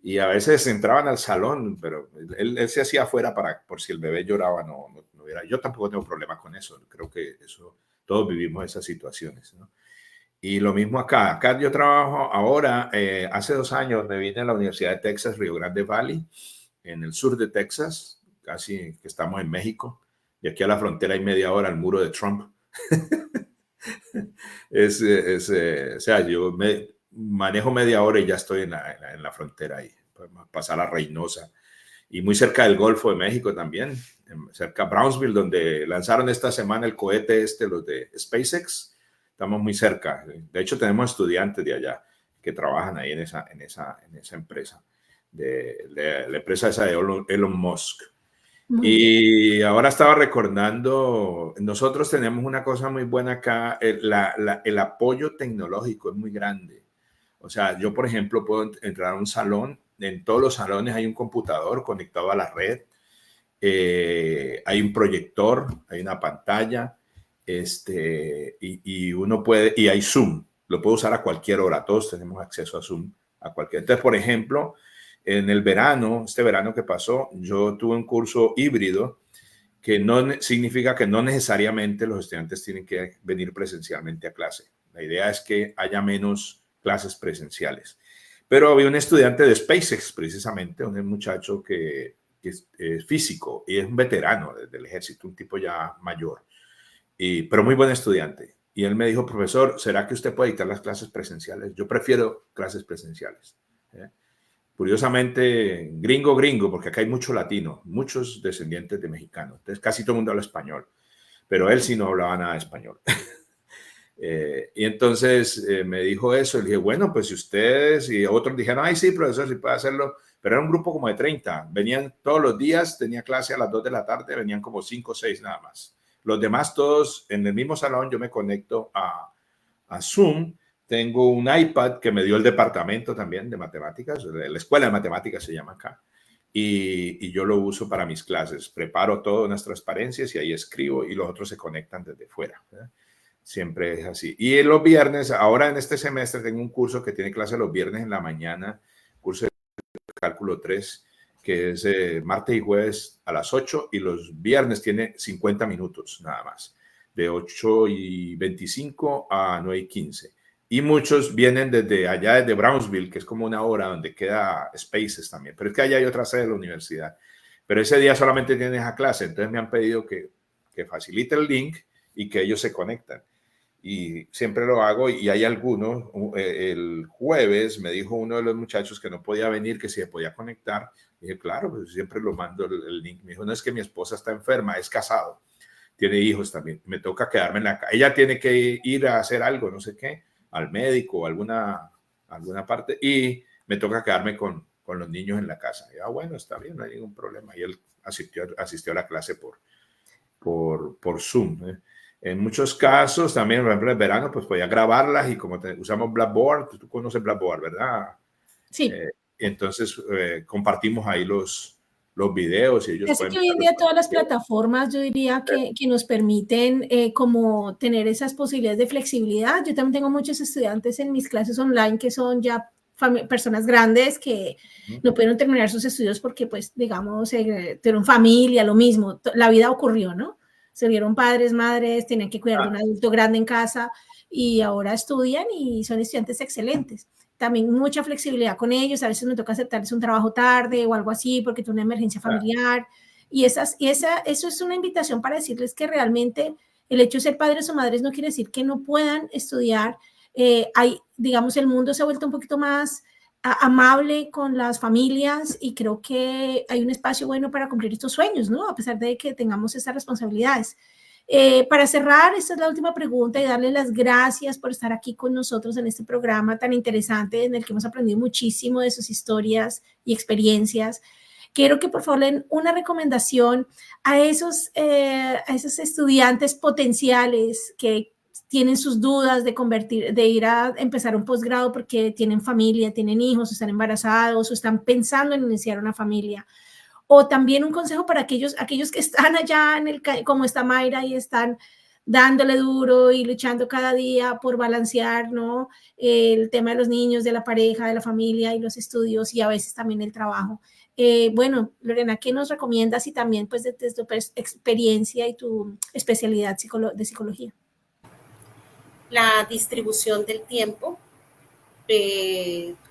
D: y a veces entraban al salón, pero él se hacía afuera por si el bebé lloraba, no hubiera. Yo tampoco tengo problemas con eso, creo que eso, todos vivimos esas situaciones, ¿no? Y lo mismo acá. Acá yo trabajo ahora, hace 2 años me vine a la Universidad de Texas, Rio Grande Valley, en el sur de Texas, casi que estamos en México, y aquí a la frontera hay media hora, el muro de Trump. O sea, yo manejo media hora y ya estoy en la frontera ahí, pasar a Reynosa, y muy cerca del Golfo de México también, cerca de Brownsville, donde lanzaron esta semana el cohete los de SpaceX. Estamos muy cerca. De hecho, tenemos estudiantes de allá que trabajan ahí en esa empresa, de la empresa esa de Elon Musk. Y ahora estaba recordando, nosotros tenemos una cosa muy buena acá, el apoyo tecnológico es muy grande. O sea, yo, por ejemplo, puedo entrar a un salón, en todos los salones hay un computador conectado a la red, hay un proyector, hay una pantalla, y uno puede, y hay Zoom, lo puedo usar a cualquier hora, todos tenemos acceso a Zoom a cualquier. Entonces, por ejemplo, en el verano, este verano que pasó, yo tuve un curso híbrido, que no significa que no necesariamente los estudiantes tienen que venir presencialmente a clase. La idea es que haya menos clases presenciales. Pero había un estudiante de SpaceX, precisamente, un muchacho que es físico y es un veterano del ejército, un tipo ya mayor, pero muy buen estudiante. Y él me dijo, profesor, ¿será que usted puede dictar las clases presenciales? Yo prefiero clases presenciales. Curiosamente, gringo, porque acá hay mucho latino, muchos descendientes de mexicanos. Entonces, casi todo el mundo habla español, pero él sí no hablaba nada de español. Y entonces me dijo eso. Y le dije, bueno, pues si ustedes y otros dijeron, ay, sí, profesor, sí puede hacerlo. Pero era un grupo como de 30. Venían todos los días, tenía clase a las 2 de la tarde, venían como 5 o 6 nada más. Los demás todos en el mismo salón. Yo me conecto a Zoom. Tengo un iPad que me dio el departamento también de matemáticas, la escuela de matemáticas se llama acá, y yo lo uso para mis clases. Preparo todas unas transparencias y ahí escribo y los otros se conectan desde fuera. Siempre es así. Y en los viernes, ahora en este semestre tengo un curso que tiene clase los viernes en la mañana, curso de cálculo 3, que es martes y jueves a las 8, y los viernes tiene 50 minutos nada más, de 8:25 a 9:15. Y muchos vienen desde allá, desde Brownsville, que es como una hora, donde queda Spaces también. Pero es que allá hay otra sede de la universidad. Pero ese día solamente tienen esa clase. Entonces me han pedido que facilite el link y que ellos se conectan. Y siempre lo hago. Y hay algunos. El jueves me dijo uno de los muchachos que no podía venir, que si se podía conectar. Y dije, claro, pues siempre lo mando el link. Me dijo, no, es que mi esposa está enferma, es casado, tiene hijos también. Me toca quedarme en la casa. Ella tiene que ir a hacer algo, no sé qué, al médico o alguna parte, y me toca quedarme con con los niños en la casa. Y, bueno, está bien, no hay ningún problema. Y él asistió a la clase por Zoom. En muchos casos, también, por ejemplo, en verano, pues podía grabarlas y como usamos Blackboard, tú conoces Blackboard, ¿verdad?
A: Sí.
D: Entonces, compartimos ahí los videos y ellos
A: Así
D: pueden...
A: que hoy en día todas las plataformas, yo diría que nos permiten como tener esas posibilidades de flexibilidad. Yo también tengo muchos estudiantes en mis clases online que son ya personas grandes que no pudieron terminar sus estudios porque, pues, digamos, tuvieron familia, lo mismo. La vida ocurrió, ¿no? Se vieron padres, madres, tenían que cuidar de un adulto grande en casa y ahora estudian y son estudiantes excelentes. También mucha flexibilidad con ellos, a veces me toca aceptarles un trabajo tarde o algo así porque tuve una emergencia familiar y eso es una invitación para decirles que realmente el hecho de ser padres o madres no quiere decir que no puedan estudiar. Digamos, el mundo se ha vuelto un poquito más amable con las familias y creo que hay un espacio bueno para cumplir estos sueños, ¿no? A pesar de que tengamos estas responsabilidades. Para cerrar, esta es la última pregunta y darle las gracias por estar aquí con nosotros en este programa tan interesante en el que hemos aprendido muchísimo de sus historias y experiencias. Quiero que por favor le den una recomendación a esos estudiantes potenciales que tienen sus dudas de ir a empezar un posgrado porque tienen familia, tienen hijos, están embarazados o están pensando en iniciar una familia. O también un consejo para aquellos que están allá como está Mayra y están dándole duro y luchando cada día por balancear, ¿no? El tema de los niños, de la pareja, de la familia y los estudios y a veces también el trabajo. Bueno, Lorena, ¿qué nos recomiendas? Y también pues desde tu experiencia y tu especialidad de psicología.
B: La distribución del tiempo,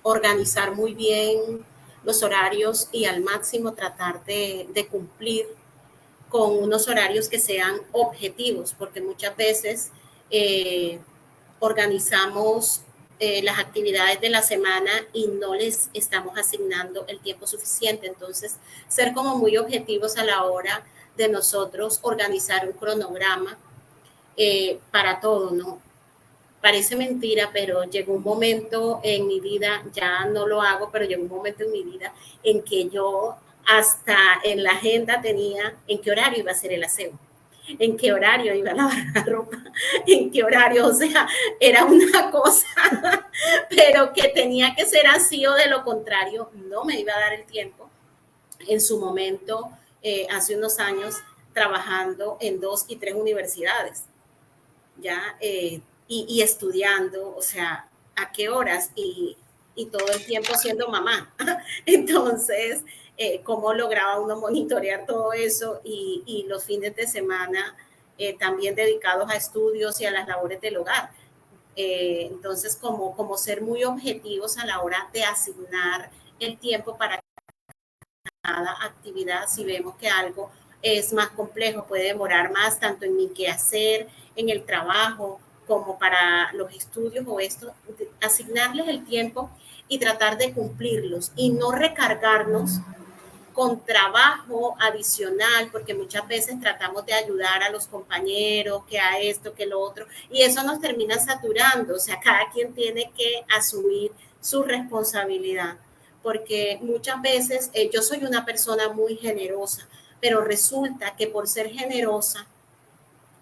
B: organizar muy bien los horarios y al máximo tratar de cumplir con unos horarios que sean objetivos, porque muchas veces organizamos las actividades de la semana y no les estamos asignando el tiempo suficiente. Entonces, ser como muy objetivos a la hora de nosotros organizar un cronograma para todo, ¿no? Parece mentira, pero llegó un momento en mi vida, ya no lo hago, pero llegó un momento en mi vida en que yo hasta en la agenda tenía en qué horario iba a ser el aseo, en qué horario iba a lavar la ropa, en qué horario, o sea, era una cosa, pero que tenía que ser así o de lo contrario, no me iba a dar el tiempo. En su momento, hace unos años, trabajando en 2 y 3 universidades, ya, y estudiando, o sea, a qué horas y todo el tiempo siendo mamá. Entonces, cómo lograba uno monitorear todo eso y los fines de semana también dedicados a estudios y a las labores del hogar. Entonces, como ser muy objetivos a la hora de asignar el tiempo para cada actividad. Si vemos que algo es más complejo, puede demorar más, tanto en mi quehacer, en el trabajo, como para los estudios o esto, asignarles el tiempo y tratar de cumplirlos y no recargarnos con trabajo adicional, porque muchas veces tratamos de ayudar a los compañeros, que a esto, que lo otro, y eso nos termina saturando. O sea, cada quien tiene que asumir su responsabilidad, porque muchas veces yo soy una persona muy generosa, pero resulta que por ser generosa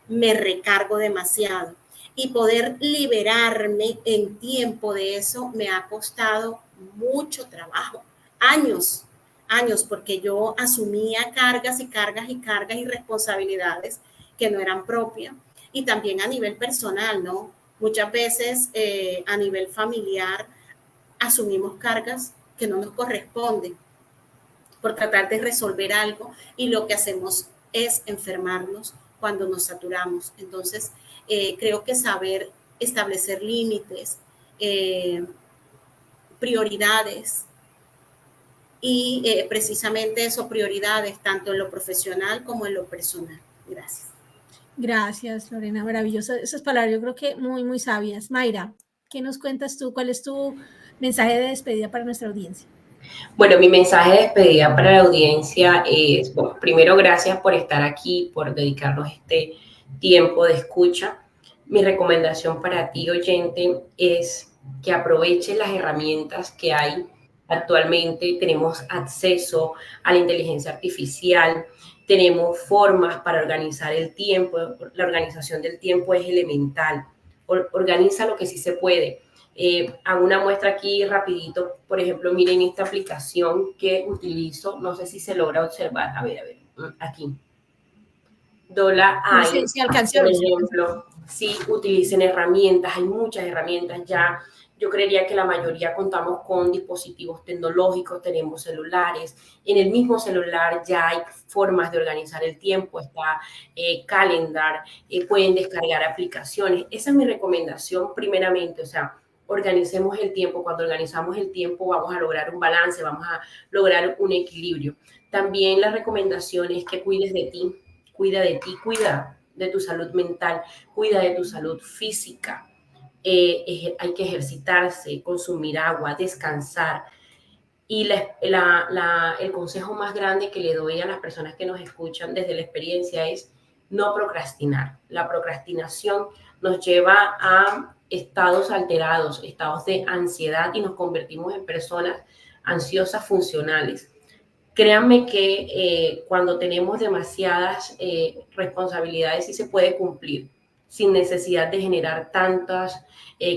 B: me recargo demasiado. Y poder liberarme en tiempo de eso me ha costado mucho trabajo, años, porque yo asumía cargas y cargas y cargas y responsabilidades que no eran propias. Y también a nivel personal, ¿no? Muchas veces a nivel familiar asumimos cargas que no nos corresponden por tratar de resolver algo y lo que hacemos es enfermarnos cuando nos saturamos. Entonces, creo que saber establecer límites, prioridades y precisamente eso, prioridades tanto en lo profesional como en lo personal. Gracias.
A: Gracias, Lorena, maravilloso. Esas palabras yo creo que muy, muy sabias. Mayra, ¿qué nos cuentas tú? ¿Cuál es tu mensaje de despedida para nuestra audiencia?
C: Bueno, mi mensaje de despedida para la audiencia es, bueno, primero gracias por estar aquí, por dedicarnos este tiempo de escucha. Mi recomendación para ti, oyente, es que aproveches las herramientas que hay Actualmente tenemos acceso a la inteligencia artificial, tenemos formas para organizar el tiempo. La organización del tiempo es elemental. Organiza lo que sí se puede. Hago una muestra aquí rapidito. Por ejemplo, miren esta aplicación que utilizo. No sé si se logra observar. A ver, aquí. Dola
A: Sí,
C: hay,
A: sí, alcanzó.
C: por ejemplo, si utilicen herramientas, hay muchas herramientas ya. Yo creería que la mayoría contamos con dispositivos tecnológicos, tenemos celulares. En el mismo celular ya hay formas de organizar el tiempo, está Calendar, pueden descargar aplicaciones. Esa es mi recomendación primeramente, o sea, organicemos el tiempo. Cuando organizamos el tiempo vamos a lograr un balance, vamos a lograr un equilibrio. También la recomendación es que cuides de ti, cuida de ti, cuida de tu salud mental, cuida de tu salud física. Hay que ejercitarse, consumir agua, descansar. Y el consejo más grande que le doy a las personas que nos escuchan desde la experiencia es no procrastinar. La procrastinación nos lleva a estados alterados, estados de ansiedad y nos convertimos en personas ansiosas funcionales. Créanme que cuando tenemos demasiadas responsabilidades sí se puede cumplir sin necesidad de generar tantas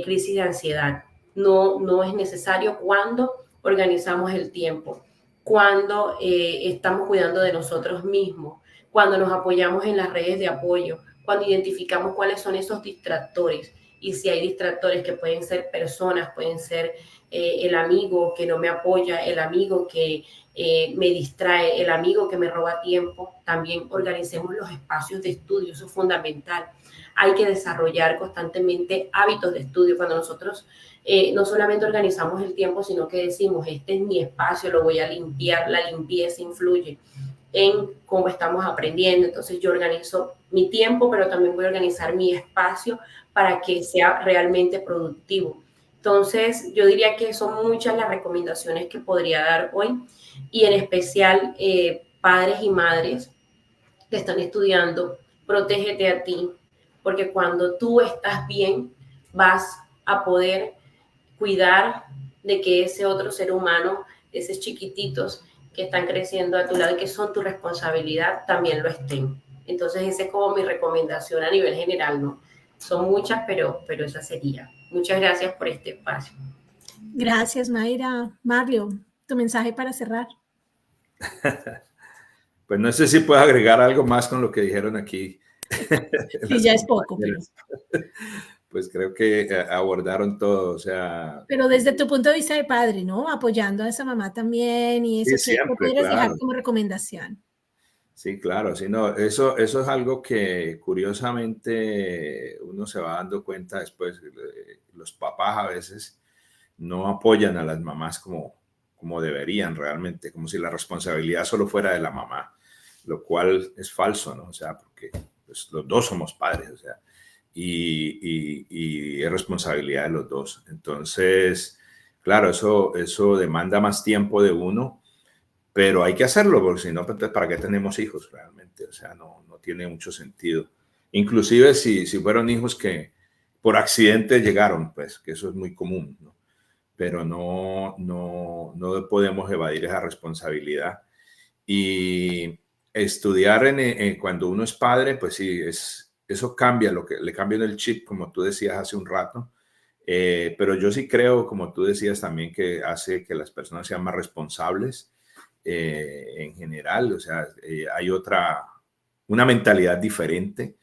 C: crisis de ansiedad. No es necesario cuando organizamos el tiempo, cuando estamos cuidando de nosotros mismos, cuando nos apoyamos en las redes de apoyo, cuando identificamos cuáles son esos distractores. Y si hay distractores que pueden ser personas, pueden ser el amigo que no me apoya, el amigo que me distrae, el amigo que me roba tiempo. También organicemos los espacios de estudio, eso es fundamental. Hay que desarrollar constantemente hábitos de estudio. Cuando nosotros no solamente organizamos el tiempo, sino que decimos, este es mi espacio, lo voy a limpiar. La limpieza influye en cómo estamos aprendiendo. Entonces yo organizo mi tiempo, pero también voy a organizar mi espacio para que sea realmente productivo. Entonces yo diría que son muchas las recomendaciones que podría dar hoy, y en especial padres y madres que están estudiando, protégete a ti, porque cuando tú estás bien vas a poder cuidar de que ese otro ser humano, esos chiquititos que están creciendo a tu lado y que son tu responsabilidad, también lo estén. Entonces esa es como mi recomendación a nivel general, ¿no? Son muchas, pero esa sería. Muchas gracias por este espacio.
A: Gracias, Mayra. Mario, tu mensaje para cerrar.
D: Pues no sé si puedo agregar algo más con lo que dijeron aquí.
A: Sí, ya es poco.
D: Pues creo que abordaron todo, o sea...
A: Pero desde tu punto de vista de padre, ¿no? Apoyando a esa mamá también y eso,
D: sí, siempre,
A: ¿qué podrías
D: claro.
A: dejar como recomendación?
D: Sí, claro, sí, no, eso es algo que curiosamente uno se va dando cuenta después. Los papás a veces no apoyan a las mamás como deberían realmente, como si la responsabilidad solo fuera de la mamá, lo cual es falso, ¿no? O sea, porque pues, los dos somos padres, o sea, y es responsabilidad de los dos. Entonces, claro, eso demanda más tiempo de uno, pero hay que hacerlo, porque si no, ¿para qué tenemos hijos realmente? O sea, no tiene mucho sentido. Inclusive si fueron hijos que por accidente llegaron, pues, que eso es muy común, ¿no? Pero no podemos evadir esa responsabilidad. Y estudiar cuando uno es padre, pues sí, eso cambia, lo que le cambia el chip, como tú decías hace un rato. Pero yo sí creo, como tú decías también, que hace que las personas sean más responsables en general. O sea, hay una mentalidad diferente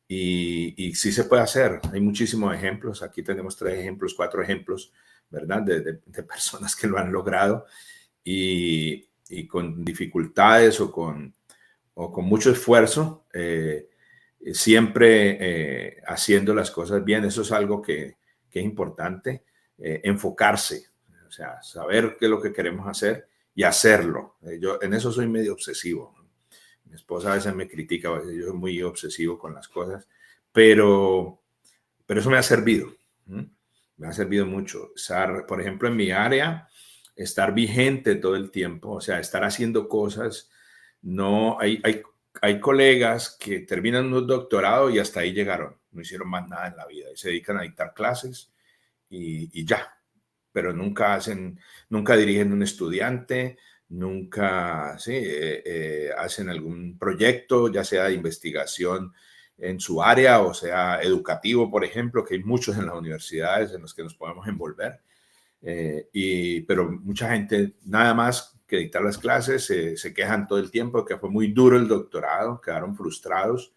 D: y sí se puede hacer. Hay muchísimos ejemplos. Aquí tenemos 3 ejemplos, 4 ejemplos, ¿verdad? De personas que lo han logrado y con dificultades o con mucho esfuerzo, siempre haciendo las cosas bien. Eso es algo que es importante, enfocarse, o sea, saber qué es lo que queremos hacer y hacerlo. Yo en eso soy medio obsesivo. Mi esposa a veces me critica, a veces yo soy muy obsesivo con las cosas, pero eso me ha servido. Me ha servido mucho. Por ejemplo, en mi área, estar vigente todo el tiempo, o sea, estar haciendo cosas. No, hay colegas que terminan un doctorado y hasta ahí llegaron, no hicieron más nada en la vida y se dedican a dictar clases y ya. pero nunca dirigen un estudiante, nunca hacen algún proyecto, ya sea de investigación en su área o sea educativo, por ejemplo, que hay muchos en las universidades en los que nos podemos envolver. Pero mucha gente nada más que dictar las clases se quejan todo el tiempo que fue muy duro el doctorado, quedaron frustrados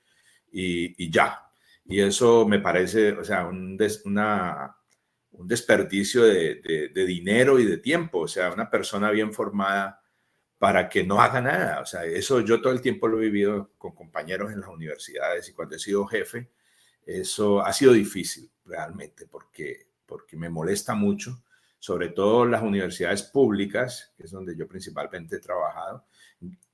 D: y ya. Y eso me parece, o sea, un desperdicio de dinero y de tiempo. O sea, una persona bien formada para que no haga nada. O sea, eso yo todo el tiempo lo he vivido con compañeros en las universidades y cuando he sido jefe, eso ha sido difícil realmente porque me molesta mucho, sobre todo las universidades públicas, que es donde yo principalmente he trabajado,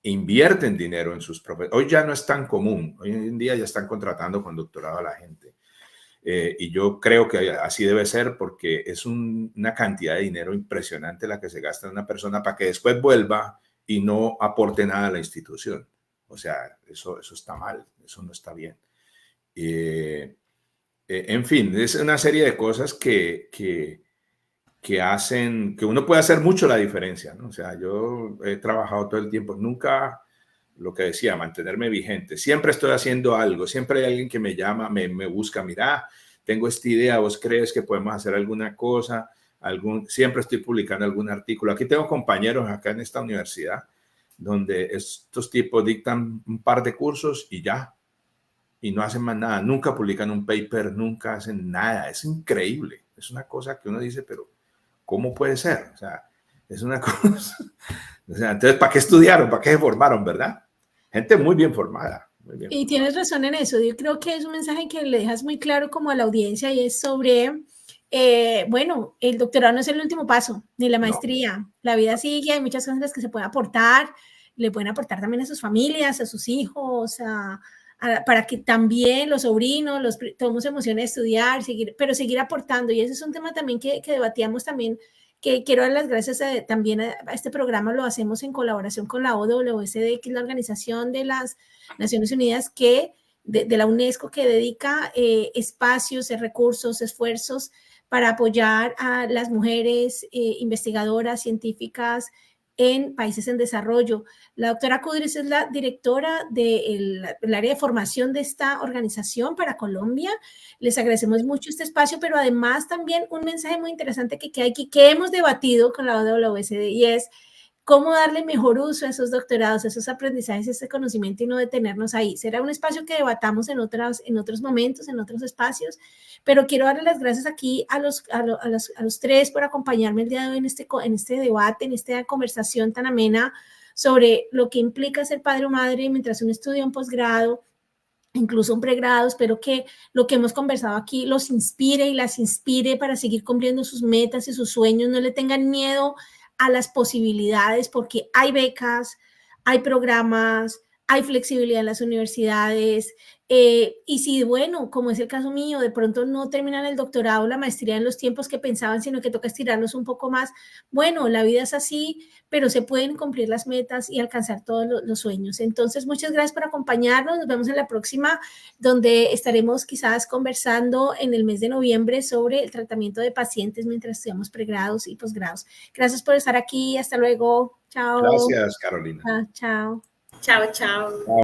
D: invierten dinero en sus profesores. Hoy ya no es tan común, hoy en día ya están contratando con doctorado a la gente. Y yo creo que así debe ser porque es una cantidad de dinero impresionante la que se gasta en una persona para que después vuelva y no aporte nada a la institución. O sea, eso está mal, eso no está bien. En fin, es una serie de cosas que hacen que uno puede hacer mucho la diferencia, ¿no? O sea, yo he trabajado todo el tiempo, nunca, lo que decía, mantenerme vigente. Siempre estoy haciendo algo, siempre hay alguien que me llama, me busca, mira, tengo esta idea, ¿vos crees que podemos hacer alguna cosa? Siempre estoy publicando algún artículo. Aquí tengo compañeros acá en esta universidad donde estos tipos dictan un par de cursos y ya, y no hacen más nada. Nunca publican un paper, nunca hacen nada. Es increíble. Es una cosa que uno dice, pero ¿cómo puede ser? O sea, es una cosa. O sea, entonces, ¿para qué estudiaron? ¿Para qué se formaron, verdad? Gente muy bien formada. Muy bien
A: y tienes razón en eso. Yo creo que es un mensaje que le dejas muy claro como a la audiencia y es sobre, bueno, el doctorado no es el último paso, ni la maestría. No. La vida sigue, hay muchas cosas que se pueden aportar, le pueden aportar también a sus familias, a sus hijos, para que también los sobrinos, todos emoción de estudiar, pero seguir aportando. Y ese es un tema también que debatíamos también, que quiero dar las gracias también a este programa. Lo hacemos en colaboración con la OWSD, que es la Organización de las Naciones Unidas de la UNESCO, que dedica espacios, recursos, esfuerzos para apoyar a las mujeres investigadoras, científicas, en países en desarrollo. La doctora Kudris es la directora del área de formación de esta organización para Colombia. Les agradecemos mucho este espacio, pero además también un mensaje muy interesante que hay aquí, que hemos debatido con la OWSD, y es cómo darle mejor uso a esos doctorados, a esos aprendizajes, a ese conocimiento y no detenernos ahí. Será un espacio que debatamos en otros momentos, en otros espacios, pero quiero darle las gracias aquí a los tres por acompañarme el día de hoy en este debate, en esta conversación tan amena sobre lo que implica ser padre o madre mientras uno estudia un posgrado, incluso un pregrado. Espero que lo que hemos conversado aquí los inspire y las inspire para seguir cumpliendo sus metas y sus sueños. No le tengan miedo a las posibilidades, porque hay becas, hay programas, hay flexibilidad en las universidades, y si, bueno, como es el caso mío, de pronto no terminan el doctorado o la maestría en los tiempos que pensaban, sino que toca estirarlos un poco más. Bueno, la vida es así, pero se pueden cumplir las metas y alcanzar todos los sueños. Entonces, muchas gracias por acompañarnos. Nos vemos en la próxima, donde estaremos quizás conversando en el mes de noviembre sobre el tratamiento de pacientes mientras estudiamos pregrados y posgrados. Gracias por estar aquí. Hasta luego. Chao.
D: Gracias, Carolina.
A: Chao.
B: Chao, chao.